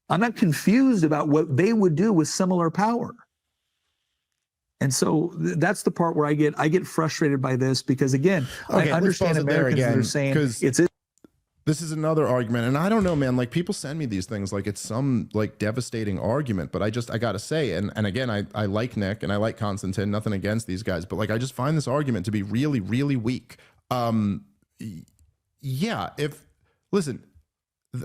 I'm not confused about what they would do with similar power. And so that's the part where I get frustrated by this because, again, okay, I understand Americans that are saying it's it. This is another argument, and I don't know, man, like people send me these things like it's some like devastating argument, but I gotta say, and again, I like Nick and I like Konstantin, nothing against these guys, but like I just find this argument to be really, really weak. Yeah,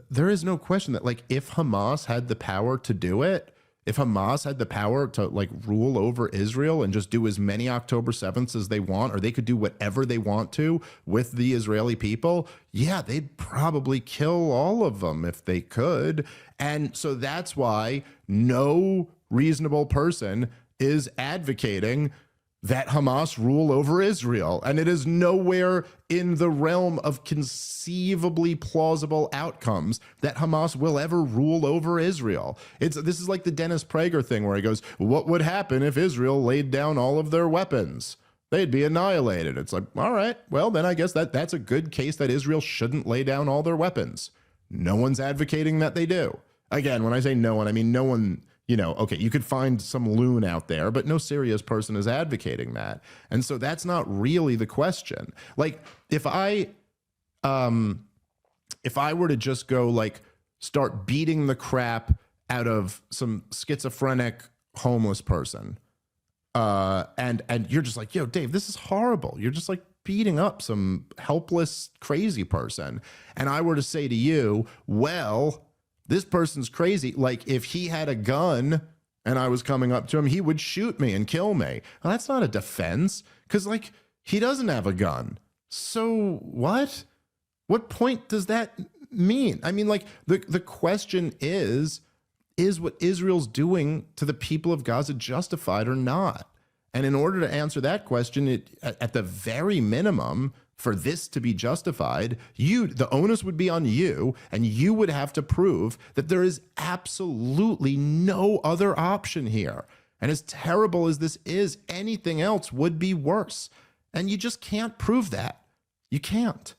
there is no question that like if Hamas had the power to do it, if Hamas had the power to like rule over Israel and just do as many October 7ths as they want, or they could do whatever they want to with the Israeli people, yeah, they'd probably kill all of them if they could. And so that's why no reasonable person is advocating that Hamas rule over Israel. And it is nowhere in the realm of conceivably plausible outcomes that Hamas will ever rule over Israel. This is like the Dennis Prager thing where he goes, what would happen if Israel laid down all of their weapons? They'd be annihilated. It's like, all right, well, then I guess that's a good case that Israel shouldn't lay down all their weapons. No one's advocating that they do. Again, when I say no one, I mean no one You know, okay, you could find some loon out there, but no serious person is advocating that. And so that's not really the question. Like if I were to just go like start beating the crap out of some schizophrenic homeless person, and you're just like, yo, Dave, this is horrible. You're just like beating up some helpless, crazy person. And I were to say to you, well, this person's crazy. Like if he had a gun and I was coming up to him, he would shoot me and kill me. Well, that's not a defense, because like he doesn't have a gun. So what? What point does that mean? I mean, like the question is what Israel's doing to the people of Gaza justified or not? And in order to answer that question, at the very minimum, for this to be justified, the onus would be on you, and you would have to prove that there is absolutely no other option here. And as terrible as this is, anything else would be worse. And you just can't prove that. You can't.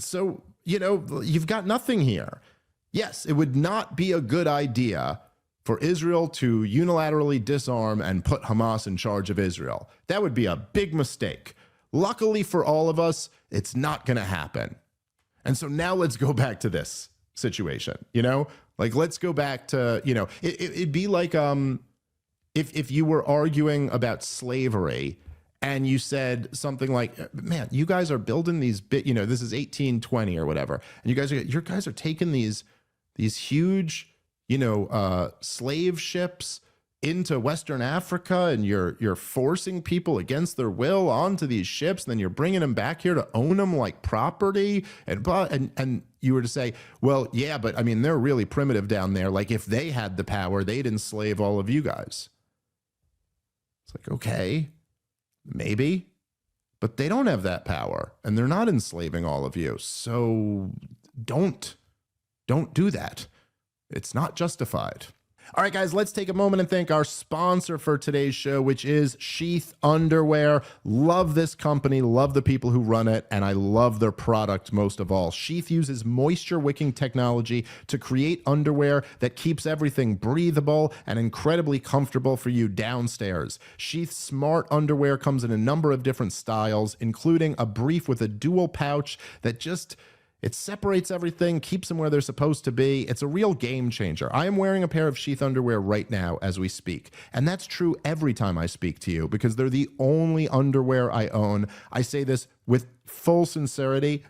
So, you know, you've got nothing here. Yes, it would not be a good idea for Israel to unilaterally disarm and put Hamas in charge of Israel. That would be a big mistake. Luckily for all of us, it's not going to happen. And so now let's go back to this situation, you know? Like, let's go back to, you know, it'd be like if you were arguing about slavery and you said something like, man, you guys are building these you know, this is 1820 or whatever. And you guys are taking these huge, you know, slave ships into Western Africa, and you're forcing people against their will onto these ships, and then you're bringing them back here to own them like property, and you were to say, well, yeah, but I mean, they're really primitive down there. Like if they had the power, they'd enslave all of you guys. It's like, okay, maybe, but they don't have that power, and they're not enslaving all of you. So don't do that. It's not justified. All right, guys, let's take a moment and thank our sponsor for today's show, which is Sheath Underwear. Love this company, love the people who run it, and I love their product most of all. Sheath uses moisture-wicking technology to create underwear that keeps everything breathable and incredibly comfortable for you downstairs. Sheath's smart underwear comes in a number of different styles, including a brief with a dual pouch that just... it separates everything, keeps them where they're supposed to be. It's a real game changer. I am wearing a pair of Sheath underwear right now as we speak. And that's true every time I speak to you because they're the only underwear I own. I say this with full sincerity.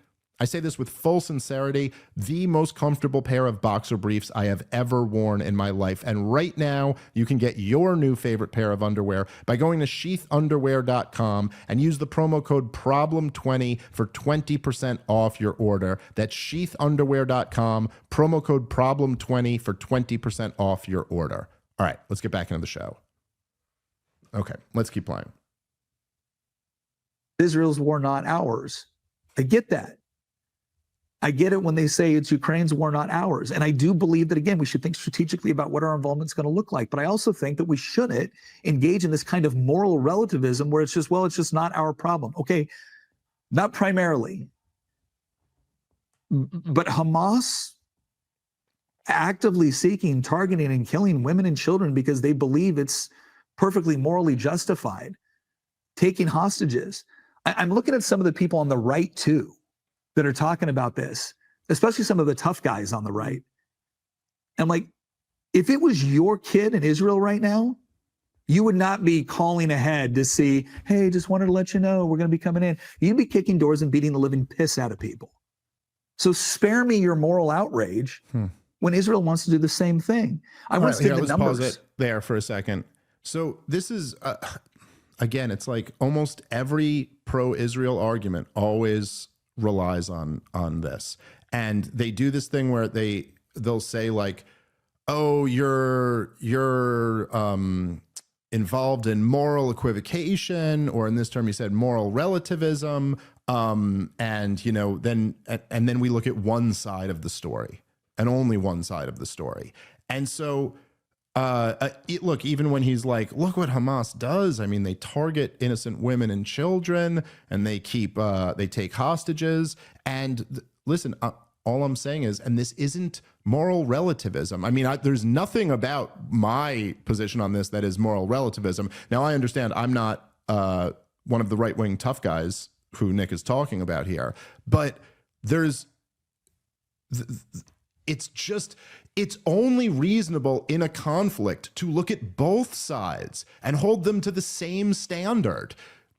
The most comfortable pair of boxer briefs I have ever worn in my life. And right now, you can get your new favorite pair of underwear by going to sheathunderwear.com and use the promo code PROBLEM20 for 20% off your order. That's sheathunderwear.com, promo code PROBLEM20 for 20% off your order. All right, let's get back into the show. Okay, let's keep playing. Israel's war, not ours. I get that. I get it when they say it's Ukraine's war, not ours. And I do believe that, again, we should think strategically about what our involvement is going to look like. But I also think that we shouldn't engage in this kind of moral relativism where it's just, well, it's just not our problem. Okay, not primarily. But Hamas actively seeking, targeting, and killing women and children because they believe it's perfectly morally justified, taking hostages. I'm looking at some of the people on the right, too, that are talking about this, especially some of the tough guys on the right. And like, if it was your kid in Israel right now, you would not be calling ahead to see, hey, just wanted to let you know we're going to be coming in. You'd be kicking doors and beating the living piss out of people. So spare me your moral outrage when Israel wants to do the same thing. I want to see the numbers. Pause it there for a second. So this is, again, it's like almost every pro-Israel argument always relies on this, and they do this thing where they'll say like, oh, you're involved in moral equivocation, or in this term you said moral relativism, and you know, then we look at one side of the story and only one side of the story. And so look, even when he's like, look what Hamas does. I mean, they target innocent women and children, and they take hostages. And listen, all I'm saying is, and this isn't moral relativism. I mean, there's nothing about my position on this that is moral relativism. Now, I understand I'm not one of the right-wing tough guys who Nick is talking about here, but it's only reasonable in a conflict to look at both sides and hold them to the same standard.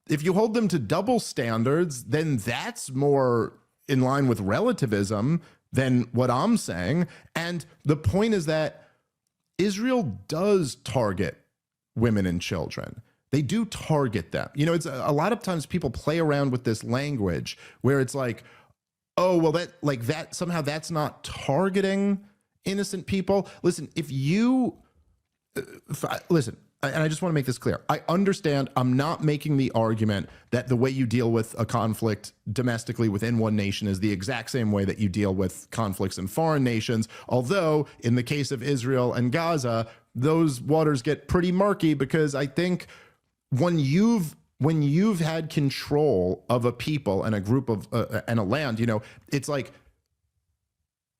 If you hold them to double standards, then that's more in line with relativism than what I'm saying. And the point is that Israel does target women and children. They do target them. You know, it's a lot of times people play around with this language where it's like, oh, well, that somehow that's not targeting innocent people. Listen, listen, and I just want to make this clear. I understand I'm not making the argument that the way you deal with a conflict domestically within one nation is the exact same way that you deal with conflicts in foreign nations. Although in the case of Israel and Gaza, those waters get pretty murky, because I think when you've had control of a people and a group of and a land, you know, it's like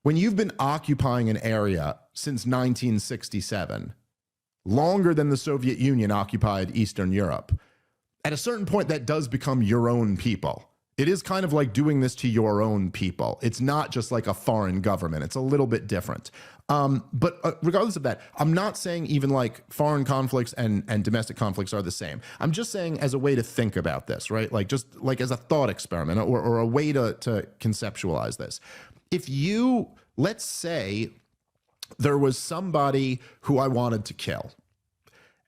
when you've been occupying an area since 1967, longer than the Soviet Union occupied Eastern Europe, at a certain point that does become your own people. It is kind of like doing this to your own people. It's not just like a foreign government. It's a little bit different. But regardless of that, I'm not saying even like foreign conflicts and domestic conflicts are the same. I'm just saying as a way to think about this, right? Like just like as a thought experiment or a way to conceptualize this. If let's say there was somebody who I wanted to kill,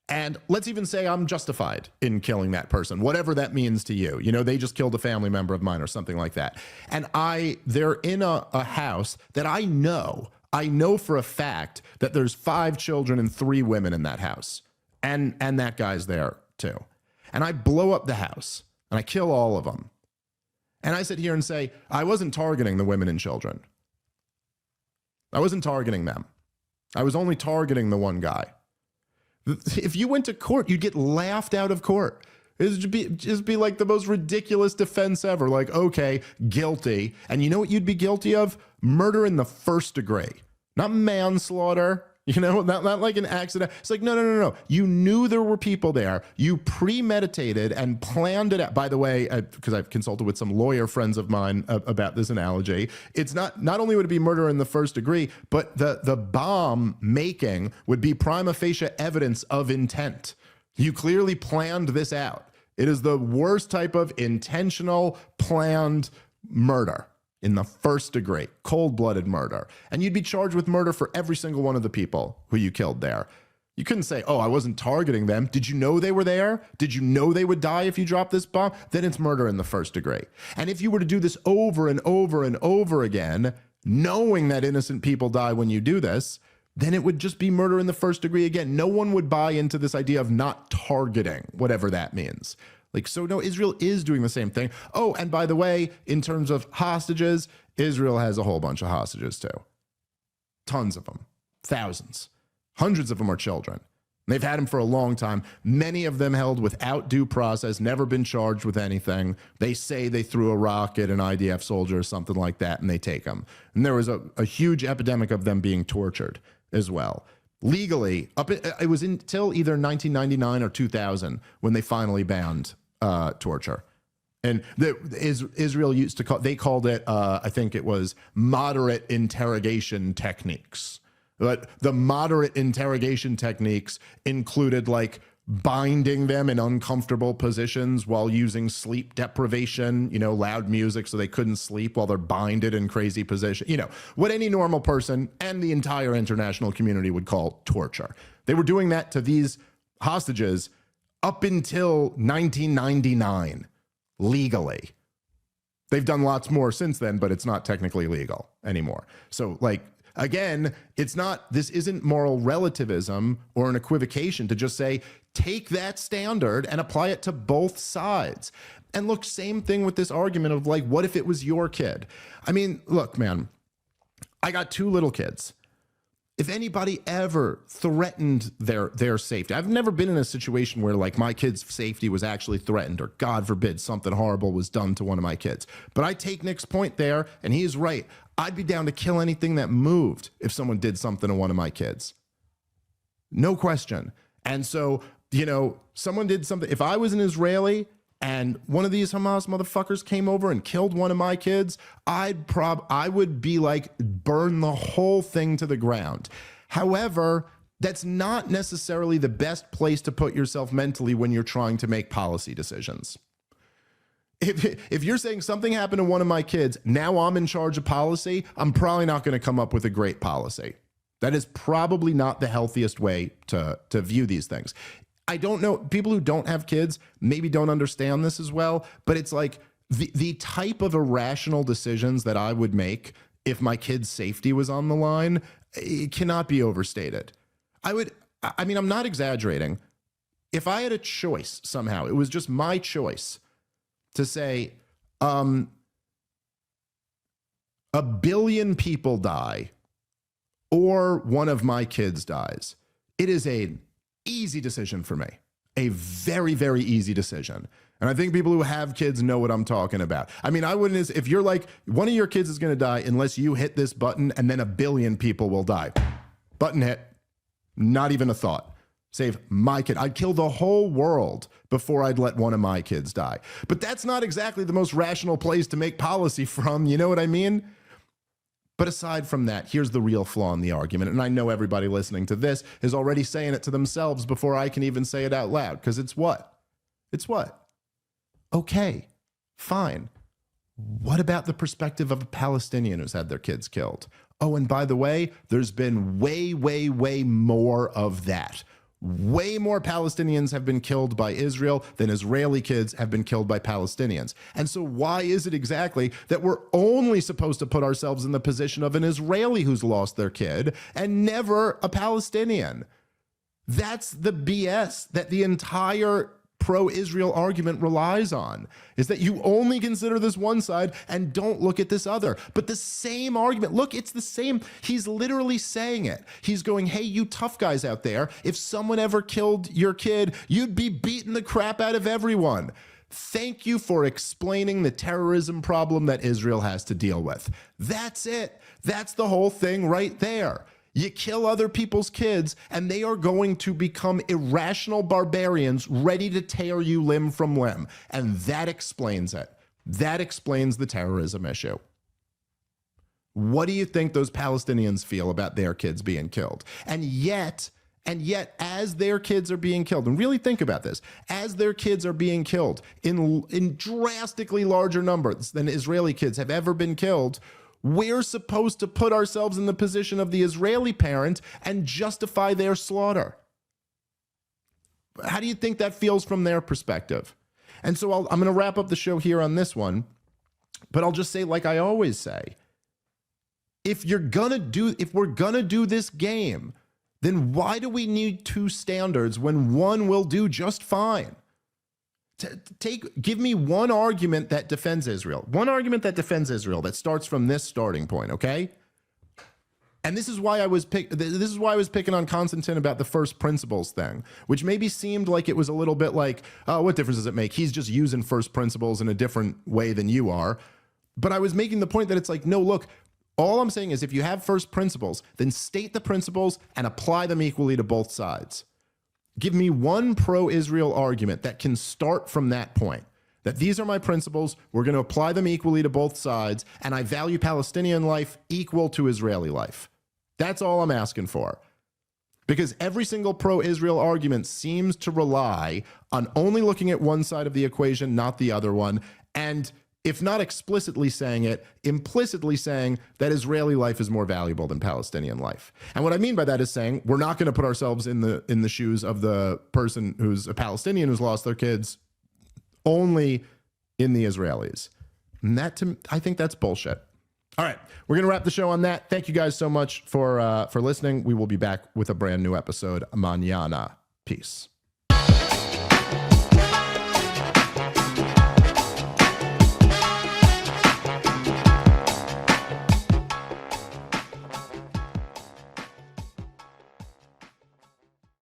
and let's even say I'm justified in killing that person, whatever that means to you. You know, they just killed a family member of mine or something like that. And they're in a house that I know for a fact that there's 5 children and 3 women in that house. And that guy's there too. And I blow up the house and I kill all of them. And I sit here and say, I wasn't targeting the women and children. I wasn't targeting them. I was only targeting the one guy. If you went to court, you'd get laughed out of court. It would just be like the most ridiculous defense ever. Like, okay, guilty. And you know what you'd be guilty of? Murder in the first degree. Not manslaughter, you know, not like an accident. It's like, no. You knew there were people there. You premeditated and planned it out. By the way, because I've consulted with some lawyer friends of mine about this analogy, it's not only would it be murder in the first degree, but the bomb making would be prima facie evidence of intent. You clearly planned this out. It is the worst type of intentional, planned murder in the first degree, cold-blooded murder. And you'd be charged with murder for every single one of the people who you killed there. You couldn't say, oh, I wasn't targeting them. Did you know they were there? Did you know they would die if you dropped this bomb? Then it's murder in the first degree. And if you were to do this over and over and over again, knowing that innocent people die when you do this, then it would just be murder in the first degree again. No one would buy into this idea of not targeting, whatever that means. Like, so no, Israel is doing the same thing. Oh, and by the way, in terms of hostages, Israel has a whole bunch of hostages too. Tons of them, thousands, hundreds of them are children. They've had them for a long time. Many of them held without due process, never been charged with anything. They say they threw a rock at an IDF soldier or something like that, and they take them. And there was a huge epidemic of them being tortured as well. Legally, it was until either 1999 or 2000 when they finally banned torture. And Israel used to they called it, I think it was moderate interrogation techniques. But the moderate interrogation techniques included like binding them in uncomfortable positions while using sleep deprivation, you know, loud music so they couldn't sleep while they're binded in crazy position. You know, what any normal person and the entire international community would call torture. They were doing that to these hostages up until 1999, legally. They've done lots more since then, but it's not technically legal anymore. So like, again, this isn't moral relativism or an equivocation to just say, take that standard and apply it to both sides. And look, same thing with this argument of like, what if it was your kid? I mean, look, man, I got 2 little kids. if anybody ever threatened their safety, I've never been in a situation where like my kid's safety was actually threatened, or God forbid something horrible was done to one of my kids. But I take Nick's point there, and he is right. I'd be down to kill anything that moved if someone did something to one of my kids. No question. And so, you know, someone did something. If I was an Israeli and one of these Hamas motherfuckers came over and killed one of my kids, I would be like, burn the whole thing to the ground. However, that's not necessarily the best place to put yourself mentally when you're trying to make policy decisions. If you're saying something happened to one of my kids, now I'm in charge of policy, I'm probably not going to come up with a great policy. That is probably not the healthiest way to view these things. I don't know, people who don't have kids maybe don't understand this as well, but it's like the type of irrational decisions that I would make if my kid's safety was on the line, it cannot be overstated. I mean, I'm not exaggerating. If I had a choice somehow, it was just my choice to say, 1 billion people die or one of my kids dies, it is an easy decision for me. A very, very easy decision. And I think people who have kids know what I'm talking about. I mean, I wouldn't, if you're like, one of your kids is going to die unless you hit this button and then 1 billion people will die. Button hit, not even a thought. Save my kid. I'd kill the whole world before I'd let one of my kids die. But that's not exactly the most rational place to make policy from, you know what I mean? But aside from that, here's the real flaw in the argument. And I know everybody listening to this is already saying it to themselves before I can even say it out loud. Because it's what? It's what? Okay, fine. What about the perspective of a Palestinian who's had their kids killed? Oh, and by the way, there's been way, way, way more of that. Way more Palestinians have been killed by Israel than Israeli kids have been killed by Palestinians. And so why is it exactly that we're only supposed to put ourselves in the position of an Israeli who's lost their kid and never a Palestinian? That's the BS that the entire pro-Israel argument relies on, is that you only consider this one side and don't look at this other. But the same argument, look, it's the same. He's literally saying it. He's going, hey, you tough guys out there, if someone ever killed your kid, you'd be beating the crap out of everyone. Thank you for explaining the terrorism problem that Israel has to deal with. That's it. That's the whole thing right there. You kill other people's kids, and they are going to become irrational barbarians ready to tear you limb from limb. And that explains it. That explains the terrorism issue. What do you think those Palestinians feel about their kids being killed? And yet, as their kids are being killed, and really think about this, as their kids are being killed in drastically larger numbers than Israeli kids have ever been killed, we're supposed to put ourselves in the position of the Israeli parent and justify their slaughter. How do you think that feels from their perspective? And so I'm going to wrap up the show here on this one, but I'll just say, like I always say, if we're going to do this game, then why do we need two standards when one will do just fine? Give me one argument that defends Israel. One argument that defends Israel that starts from this starting point, okay? And this is why I was picking on Konstantin about the first principles thing, which maybe seemed like it was a little bit like, oh, what difference does it make? He's just using first principles in a different way than you are. But I was making the point that it's like, no, look, all I'm saying is if you have first principles, then state the principles and apply them equally to both sides. Give me one pro-Israel argument that can start from that point, that these are my principles, we're going to apply them equally to both sides, and I value Palestinian life equal to Israeli life. That's all I'm asking for. Because every single pro-Israel argument seems to rely on only looking at one side of the equation, not the other one, and if not explicitly saying it, implicitly saying that Israeli life is more valuable than Palestinian life. And what I mean by that is saying we're not going to put ourselves in the shoes of the person who's a Palestinian who's lost their kids, only in the Israelis. And I think that's bullshit. All right, we're going to wrap the show on that. Thank you guys so much for listening. We will be back with a brand new episode mañana. Peace.